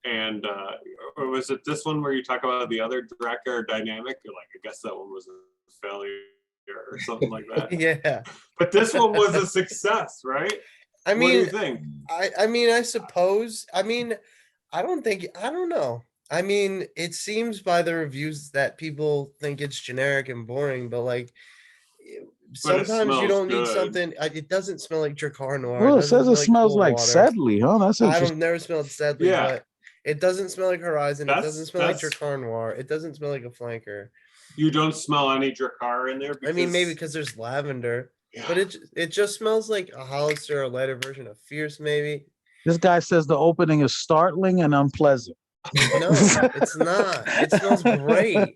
and or was it this one where you talk about the other Drakkar dynamic? You're like, I guess that one was a failure or something like that. Yeah. But this one was a success, right? I What do you mean, think? I mean, I suppose. I mean, I don't know. I mean, it seems by the reviews that people think it's generic and boring, but like But it sometimes you smells don't need good. something. It doesn't smell like Dracar Noir. Well, it doesn't says smell it like smells cool like water. Sedley, huh? That's I interesting. don't never smelled Sedley, Yeah. but it doesn't smell like Horizon. It doesn't That's smell like Dracar Noir. It doesn't smell like a flanker. you don't smell any Drakkar in there I because mean, maybe because there's lavender, but it just smells like a Hollister, a lighter version of Fierce, maybe. This guy says the opening is startling and unpleasant. No, it's not. It smells great.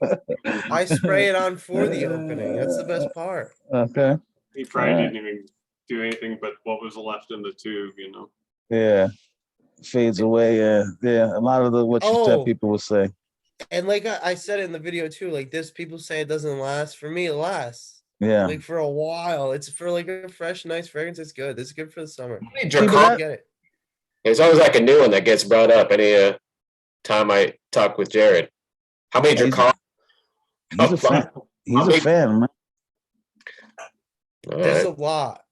I spray it on for the opening. That's the best part. Okay. he probably Alright. didn't even do anything but what was left in the tube, Yeah. Fades away. Yeah. A lot of what you said Oh. people would say. And like I said in the video too, like this, people say it doesn't last. For me, it lasts. Yeah. Like for a while. It's for like a fresh, nice fragrance. It's good. This is good for the summer. Drakkar, Get it. there's always like a new one that gets brought up any time I talk with Jared. How many Drakkar? He's a fan. He's a fan, man. There's a lot.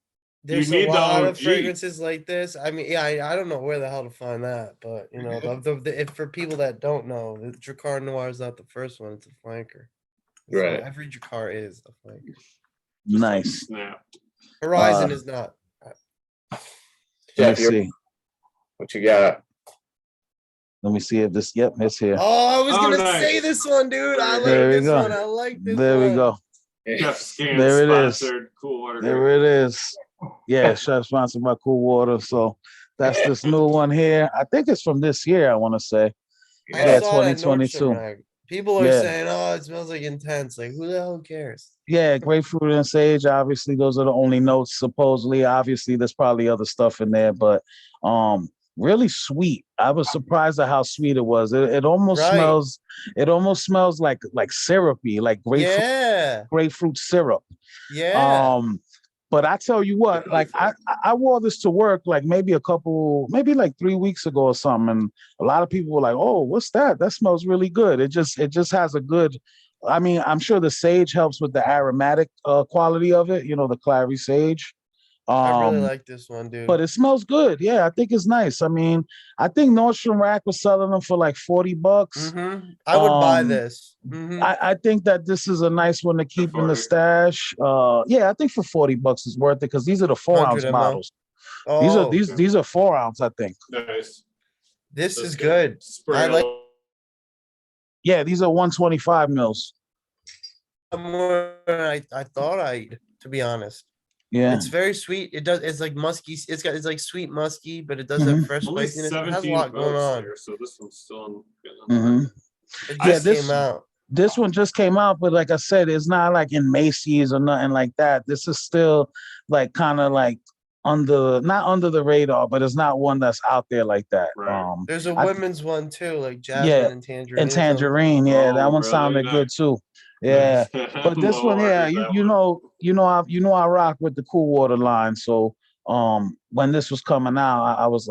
There's need a the lot of OG. fragrances like this. I mean, yeah, I don't know where the hell to find that, but if for people that don't know, the Dracar Noir is not the first one; it's a flanker. So Right. every Dracar is a flanker. Nice. Snap. Horizon is not. Let me see. What you got? Let me see if this. Yep, it's here. Oh, I was gonna nice. say this one, dude. I like There we this go. one. I like this There one. we go. Jeff Scan There it is. sponsored Cool Water. There it is. Yeah, chef sponsored by Cool Water. So That's this new one here. I think it's from this year, I want to say. I Yeah, saw that Nordstrom 2022. rack. People are Yeah. saying, "Oh, it smells like intense." Like, who the hell cares? Yeah, grapefruit and sage. Obviously, those are the only notes. Supposedly, obviously, there's probably other stuff in there, but really sweet. I was surprised at how sweet it was. It almost Right. smells. It almost smells like syrupy, like Yeah. grapefruit syrup. Yeah. Um, but I tell you what, like I wore this to work like maybe like 3 weeks ago or something, and a lot of people were like, "Oh, what's that? That smells really good." It just has a good. I mean, I'm sure the sage helps with the aromatic quality of it. You know, the clary sage. I really Um, like this one, but dude. it smells good. Yeah, I think it's nice. I mean, I think Nordstrom Rack was selling them for like $40. I would buy Um, this. I think that this is a nice one to keep in the 40. stash. Yeah, I think for $40 is worth it because these are the 100 4-ounce ml. bottles. These are Oh, these are 4-ounce, I think. Nice. this That's is good. Spray I like Yeah, these are 125 mils. it more than I thought to be honest. Yeah. It's very sweet. It's like musky. It's like sweet musky, but it does Mhm. have fresh only spiciness. It has a 17 lot going votes on. here, so this one's still hmm It Yeah, just came out. this one just came out, but like I said, it's not like in Macy's or nothing like that. This is still like kind of like not under the radar, but it's not one that's out there like that. Right. There's a I women's one too, like yeah, jasmine and tangerine and or something. tangerine, yeah, that Oh, one really? sounded good Nice. too. Yeah, Nice. but this one, Oh, I yeah, heard that you one. know, I rock with the cool water line. So when this was coming out,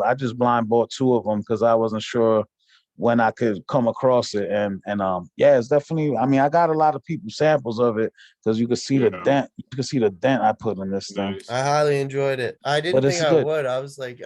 I just blind bought two of them because I wasn't sure when I could come across it, and yeah, it's definitely. I mean, I got a lot of people samples of it because you could see the Yeah. dent. You could see the dent I put in this thing, Nice. I highly enjoyed it. I didn't but think it's I good. would. I was like,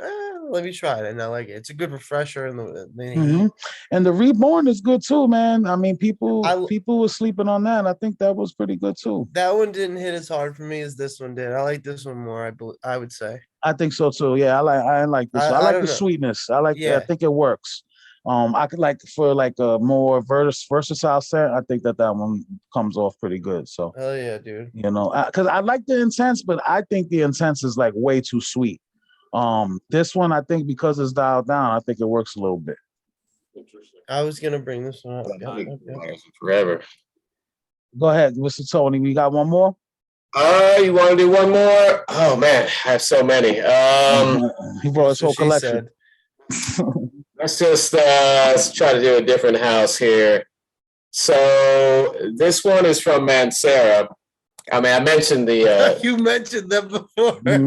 let me try it, and I like it. It's a good refresher in the hmm heat. And the reborn is good too, man. I mean, I people were sleeping on that. I think that was pretty good too. that one didn't hit as hard for me as this one did. I like this one more. I would say. I think so too. Yeah, I like this one. I I like don't the know. sweetness. I Yeah. think it works. I could like for like a more versatile scent. I think that one comes off pretty good. So Hell yeah, dude. because I like the intense, but I think the intense is like way too sweet. This one I think because it's dialed down, I think it works a little bit. Interesting. I was gonna bring this one up. Forever. Go ahead, Mr. Tony. We got one more. You want to do one more? Oh man, I have so many. He brought his That's what whole she collection. said. let's try to do a different house here. So this one is from Mancera. I mean, I mentioned the You mentioned them before. but,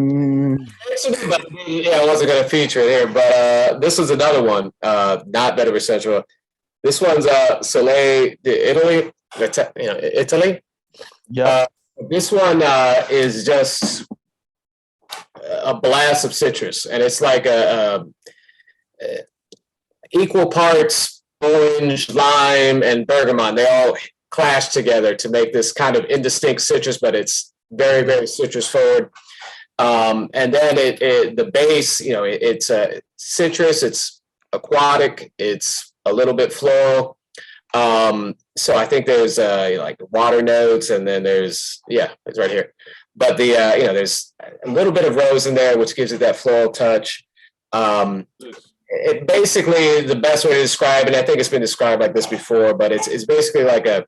yeah, I wasn't going to feature it here, but this was another one, not Better Central. This one's Soleil d'Italy, Italy. Yeah. This one is just a blast of citrus, and it's like a equal parts orange, lime, and bergamot. They all clash together to make this kind of indistinct citrus, but it's very, very citrus forward. And then the base, it's citrus, it's aquatic, it's a little bit floral. So I think there's like water notes, and then it's right here. But there's a little bit of rose in there, which gives it that floral touch. It basically, the best way to describe it, I think it's been described like this before, but it's basically like a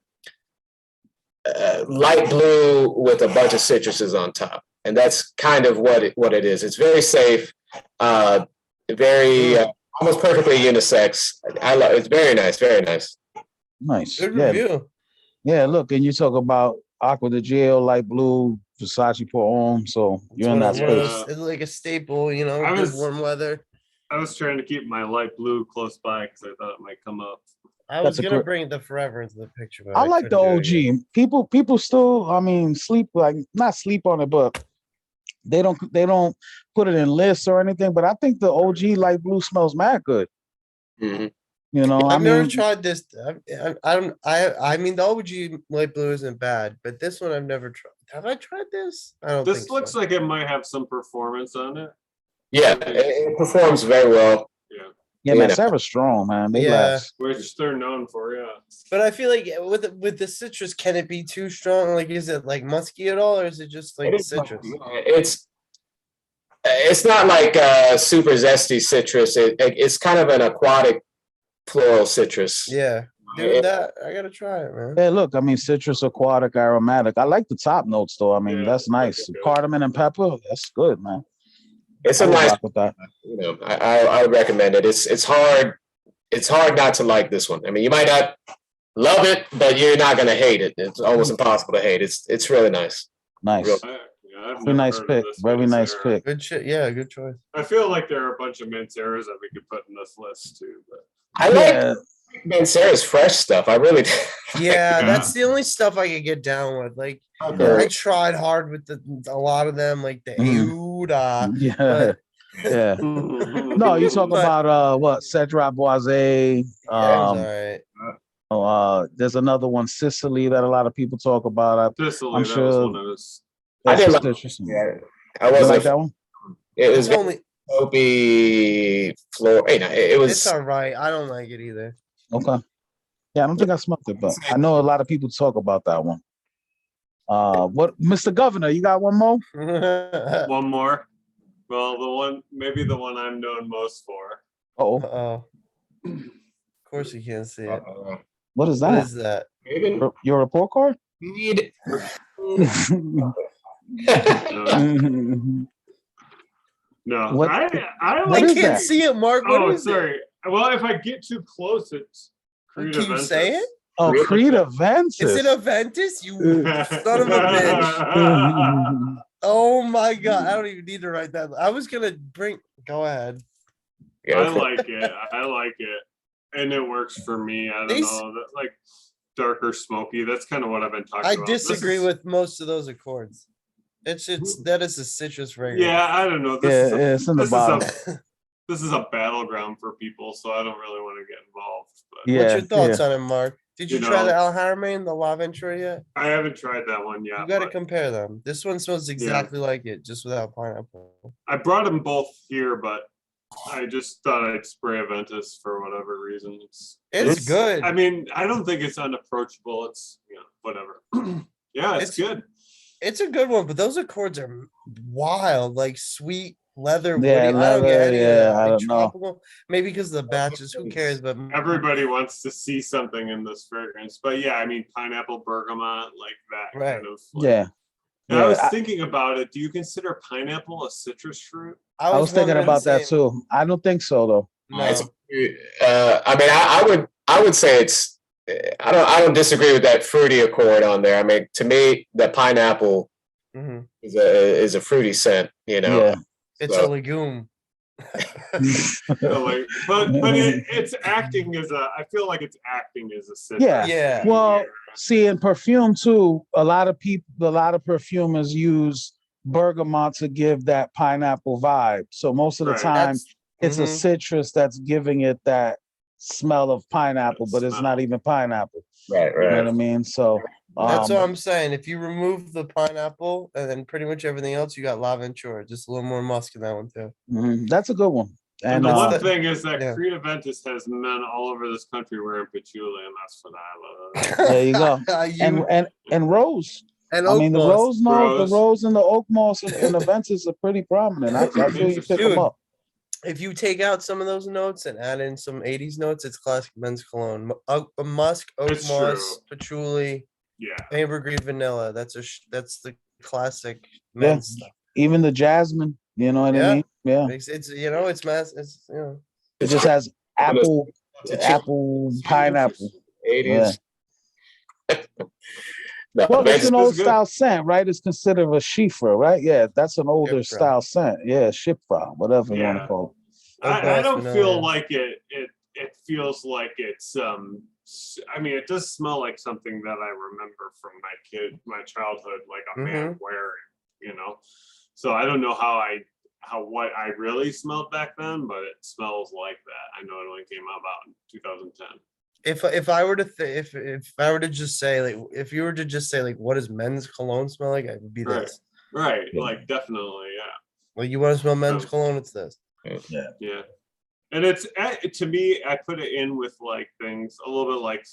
light blue with a bunch of citruses on top. And that's kind of what it is. It's very safe, very almost perfectly unisex. I love it. It's very nice, very nice. Nice. Good review. Yeah, look, and you talk about Aqua de Gio, light blue, Versace pour homme. So you're in that space. It's like a staple, warm weather. I was trying to keep my light blue close by because I thought it might come up. I was gonna bring the Forever into the picture, but I like the OG. People still, I mean, not sleep on it, but they don't put it in lists or anything. But I think the OG light blue smells mad good. Mm-hmm. I've never tried this. I mean, the OG light blue isn't bad, but this one I've never tried. Have I tried this? I don't. This looks like it might have some performance on it. Yeah, it performs very well. Yeah, man, Sarah's strong, man. They last. Which they're known for, yeah. But I feel like with the citrus, can it be too strong? Like, is it like musky at all, or is it just like citrus? It's not like super zesty citrus. It's kind of an aquatic floral citrus. Yeah, dude, that I gotta try it, man. Yeah, look, I mean, citrus, aquatic, aromatic. I like the top notes though. I mean, Yeah, that's nice. good. Cardamom and pepper, that's good, man. It's I a would nice. rock with that. You know, I would recommend it. It's hard. It's hard not to like this one. I mean, you might not love it, but you're not gonna hate it. It's almost impossible to hate. It's really nice. Nice. Real- I've Very never nice heard of pick. this Very nice Mancera. pick. Good shit. Yeah, good choice. I feel like there are a bunch of Manceras that we could put in this list too. But I like Mancera's fresh stuff. I really. Yeah, that's the only stuff I could get down with. Like, I tried hard with a lot of them, like the Euda. Yeah. But Yeah. No, you talk about what? Cedrat Boise. all right. There's another one, Sicily, that a lot of people talk about. Sicily, I'm that sure. was one of those. I didn't like. Interesting. Yeah, I You wasn't like that one? It was It's only. soapy floor. You know, it was. It's all right. I don't like it either. Okay. Yeah, I don't think I smelled it, but I know a lot of people talk about that one. What, Mr. Governor, you got one more? One more. Well, maybe the one I'm known most for. Oh, Oh, of course you can't see it. what is What that? is that? Your report card? Need. No, What- I what like. is I can't that? see it, Mark. What Oh, is sorry. Well, if I get too close, it's. Can you say it? Oh, Creed Aventus. Is it Aventus? You son of a bitch. Oh my god. I don't even need to write that. I was gonna bring. Go ahead. I like it. I like it, and it works for me. I don't know, that, like darker, smoky. That's kind of what I've been talking I about. disagree with most of those accords. It's that is a citrus fragrance. Yeah, I don't know. It's in the bottom. This is a battleground for people, so I don't really want to get involved. But Yeah. What's your thoughts on it, Mark? Did you You try know- the Al Haramain, the La Ventura yet? I haven't tried that one yet. You got to but compare them. This one smells exactly like it, just without pineapple. I brought them both here, but I just thought I'd spray Aventus for whatever reason. It's good. I mean, I don't think it's unapproachable. It's whatever. Yeah, it's good. It's a good one, but those accords are wild, like sweet leather. Yeah, woody. I don't get any of leather, that. I Like don't know. tropical, maybe because of the batches. Who cares? But Everybody wants to see something in this fragrance, but yeah, I mean, pineapple, bergamot, like that Right. kind of. Like, Yeah. And I was Yeah, thinking about it. Do you consider pineapple a citrus fruit? I was thinking wondering about the that same. too. I don't think so though. No. I mean, I would say it's. I don't disagree with that fruity accord on there. I mean, to me, the pineapple Mhm. is a fruity scent. You know. Yeah. It's a legume. Like, but it's acting as a. I feel like it's acting as a citrus. Yeah. Yeah. Well, see, in perfume too, a lot of perfumers use bergamot to give that pineapple vibe. So most of the Right. time, it's a Mhm. citrus that's giving it that smell of pineapple, but it's not even pineapple. Right. You know Right. what I mean? So That's what I'm saying. If you remove the pineapple and then pretty much everything else, you got La Ventura. Just a little more musk in that one too. that's a good one. And And the one the- thing is that yeah. Creed Aventus has men all over this country wearing patchouli, and that's what I love. there you go. You- And rose. and I mean, the oak moss. rose note, Rose. the rose and the oak moss and Aventus are pretty prominent. I feel you pick them Dude. up. If you take out some of those notes and add in some 80s notes, it's classic men's cologne. Musk, oak It's moss, true. patchouli, Yeah. ambergris, vanilla. That's the classic men's stuff. Even the jasmine, you know what I Yeah. mean? Yeah. It's it's mass. It's It just has apple, pineapple. 80s. No, Well, man, it's an this old is good. style scent, right? It's considered a shifra, right? Yeah, that's an older Shifra. style scent. Yeah, shifra, whatever you want to Yeah. call it. Oak I moss, don't vanilla. feel like it feels like it's I mean, it does smell like something that I remember from my childhood, like a man wearing, you know. So I don't know what I really smelled back then, but it smells like that. I know it only came out about in 2010. If I were to if I were to just say like if you were to just say like what does men's cologne smell like, it would be Right. this. Right, Yeah. like definitely, yeah. Like you want to smell men's So- cologne, it's this. Yeah. And it's to me, I put it in with like things a little bit like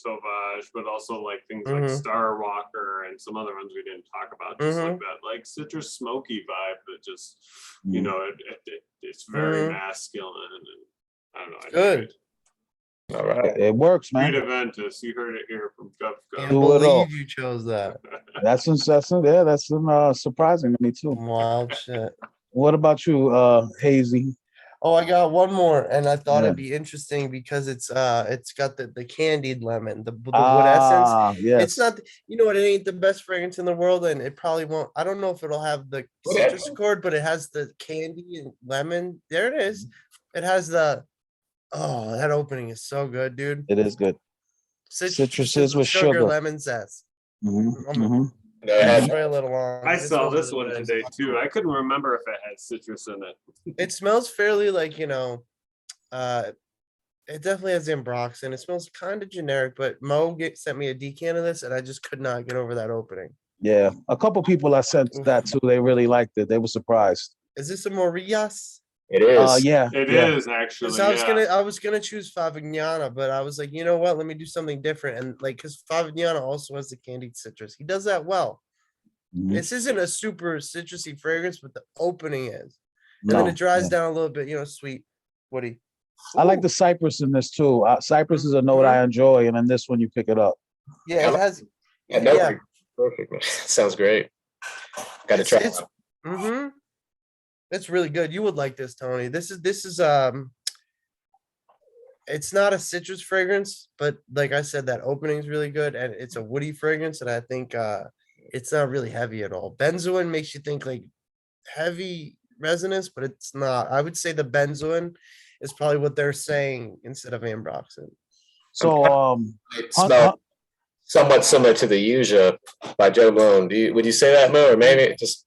Sauvage, but also like things like Star Walker and some other ones we didn't talk about, just like that, like citrus smoky vibe that just, you know, it's very masculine and I don't know. I Good. All right. It works, man. Read Aventus, you heard it here from Gov. Can't Do it all. believe you chose that. That's surprising to me too. Wild shit. What about you, Hazy? Oh, I got one more, and I thought Yeah. it'd be interesting because it's got the candied lemon, the wood essence. Yes. It's not, you know what, it ain't the best fragrance in the world, and it probably won't. I don't know if it'll have the citrus accord, but it has the candy and lemon. There it is. It has the, oh, that opening is so good, dude. It is good. Citruses with sugar, lemon zest. Spray a little on. I saw this one today too. I couldn't remember if it had citrus in it. It smells fairly like, you know, it definitely has ambroxan. It smells kind of generic, but Mo sent me a decan of this, and I just could not get over that opening. Yeah, a couple people I sent that to, they really liked it. They were surprised. Is this a Morillas? It is. Yeah, it is actually. I was gonna choose Favignana, but I was like, you know what? Let me do something different, and like, because Favignana also has the candied citrus. He does that well. This isn't a super citrusy fragrance, but the opening is, and then it dries down a little bit. You know, sweet, woody. I like the cypress in this too. Cypress is a note I enjoy, and in this one you pick it up. Yeah, it has. Yeah, perfect. Man. Sounds great. Got to try it. It's really good. You would like this, Tony. This is it's not a citrus fragrance, but like I said, that opening is really good, and it's a woody fragrance, and I think it's not really heavy at all. Benzoin makes you think like heavy resonance, but it's not. I would say the benzoin is probably what they're saying instead of ambroxan. So it smells somewhat similar to the Yuja by Joe Bloom. Would you say that, Mo, or maybe just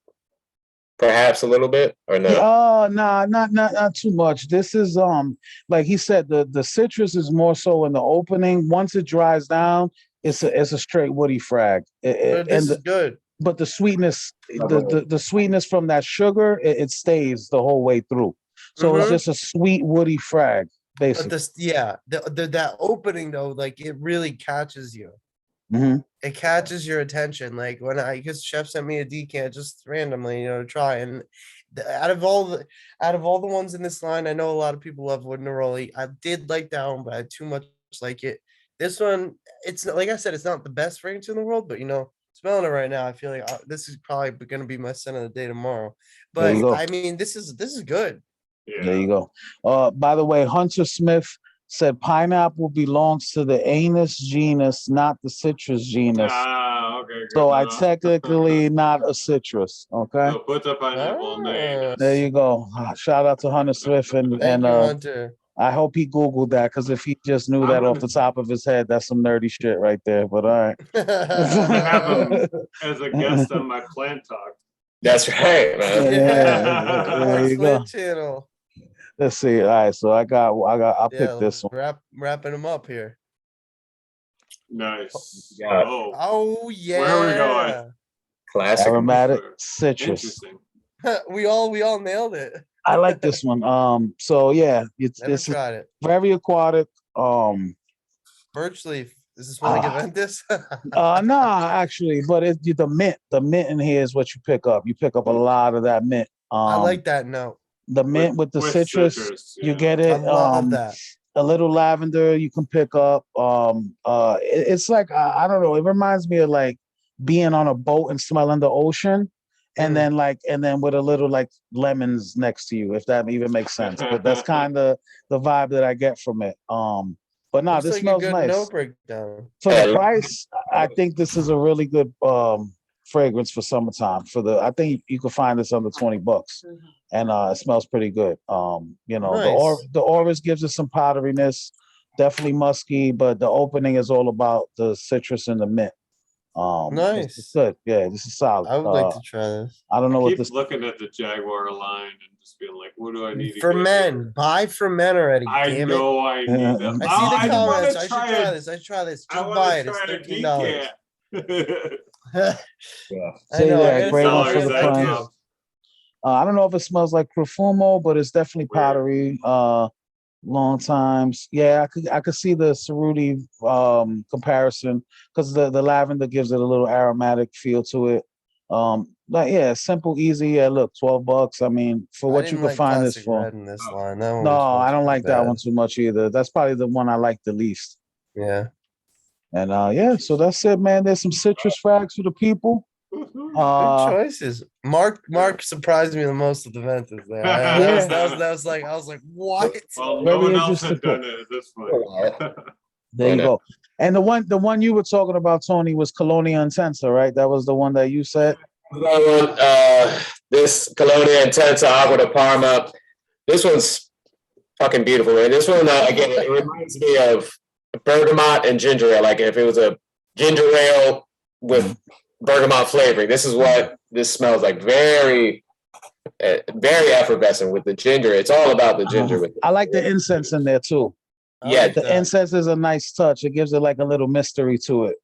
perhaps a little bit, or no? Nah, not too much. This is like he said, the citrus is more so in the opening. Once it dries down, it's a straight woody frag. This is good. But the sweetness, the sweetness from that sugar, it stays the whole way through. So it's just a sweet woody frag, basically. But that opening though, like it really catches you. It catches your attention. Like because Chef sent me a decant just randomly, you know, to try. And out of all the ones in this line, I know a lot of people love Wood Neroli. I did like that one, but I had too much like it. This one, it's like I said, it's not the best fragrance in the world, but you know, smelling it right now, I feel like this is probably going to be my scent of the day tomorrow. But I mean, this is good. Yeah. There you go. By the way, Hunter Smith said pineapple belongs to the anus genus, not the citrus genus. Okay. So I technically not a citrus. Okay. So put the pineapple name. There you go. Shout out to Hunter Smith and Hunter. I hope he Googled that, because if he just knew that off the top of his head, that's some nerdy shit right there. But all right. Have him as a guest on my plant talk. That's right, man. There you go. Channel. Let's see. All right, so I'll pick this one. Wrapping them up here. Nice. Yeah. Oh yeah. Where are we going? Classic. Aromatic citrus. Interesting. we all nailed it. I like this one. So yeah, Never tried it. Very aquatic. Birch leaf. Is this one like Aventus? Nah, actually, but the mint in here is what you pick up. You pick up a lot of that mint. I like that note. The mint with the citrus, you get it. I love that. A little lavender you can pick up. It's like I don't know. It reminds me of like being on a boat and smelling the ocean, and then with a little like lemons next to you, if that even makes sense. But that's kind of the vibe that I get from it. But no, this smells nice. Note breakdown. For the price, I think this is a really good fragrance for summertime. I think you can find this under $20, and it smells pretty good. You know, nice. The Oris gives it some powderiness, definitely musky, but the opening is all about the citrus and the mint. Nice. It's good. Yeah, this is solid. I would like to try this. I don't know what this. Looking at the Jaguar line and just being like, what do I need for men? Buy for men already. I know I need them. I see the comments. I should try this. I should try this. Just buy it. It's $13. Yeah. So yeah, great one for the price. I don't know if it smells like Profumo, but it's definitely powdery. long times. Yeah, I could see the Cerruti comparison because the lavender gives it a little aromatic feel to it. But yeah, simple, easy. Yeah, look, $12. I mean, for I what you didn't could like find this classic for. red in this line. That one No, I was don't pretty like that bad. one too much either. That's probably the one I like the least. Yeah. And yeah, so that's it, man. There's some citrus frags for the people. Good Uh choices. Mark surprised me the most at the Ventus there. Yeah. That was like I was like, what? Well, Very no one else interesting had done it at this point. There you go. And the one you were talking about, Tony, was Cologne Intensa, right? That was the one that you said. This Cologne Intensa Agua de Parma. This one's fucking beautiful. And this one, again, it reminds me of bergamot and ginger ale. Like if it was a ginger ale with bergamot flavoring. This is what this smells like. Very, very effervescent with the ginger. It's all about the ginger. With I like the incense in there too. Yeah, the incense is a nice touch. It gives it like a little mystery to it.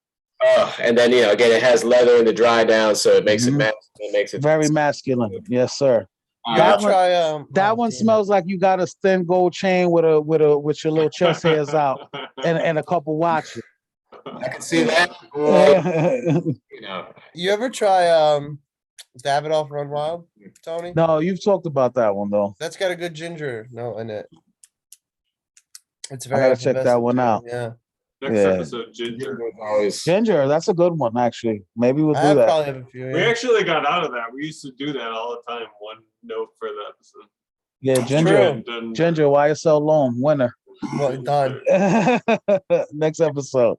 And then again, it has leather in the dry down, so it makes it masculine. It makes it very masculine. Yes, sir. That one smells like you got a thin gold chain with your little chest hairs out and a couple watches. I can see that. You ever try Davidoff Run Wild, Tony? No, you've talked about that one though. That's got a good ginger note in it. It's I very gotta check that one out. Yeah. Next episode, ginger. Ginger, that's a good one, actually. Maybe we'll do that. Probably have a few, We actually got out of that. We used to do that all the time. One note for the episode. Yeah, ginger. Ginger, YSL loan winner. Well done. Next episode.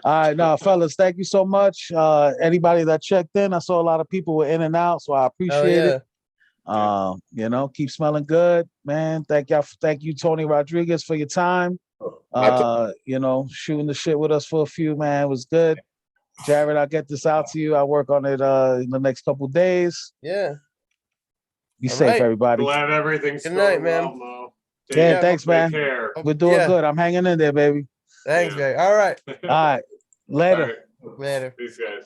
All right, now, fellas, thank you so much. Anybody that checked in, I saw a lot of people were in and out, so I appreciate it. Keep smelling good, man. Thank you, Tony Rodriguez, for your time. Shooting the shit with us for a few, man. It was good. Jared, I'll get this out to you. I'll work on it in the next couple of days. Yeah. Be safe, everybody. Glad everything's good night, man. well, Mo. Thanks, man. Care. We're doing good. I'm hanging in there, baby. Thanks, guys. All right. All right. Later. Later. Peace, guys.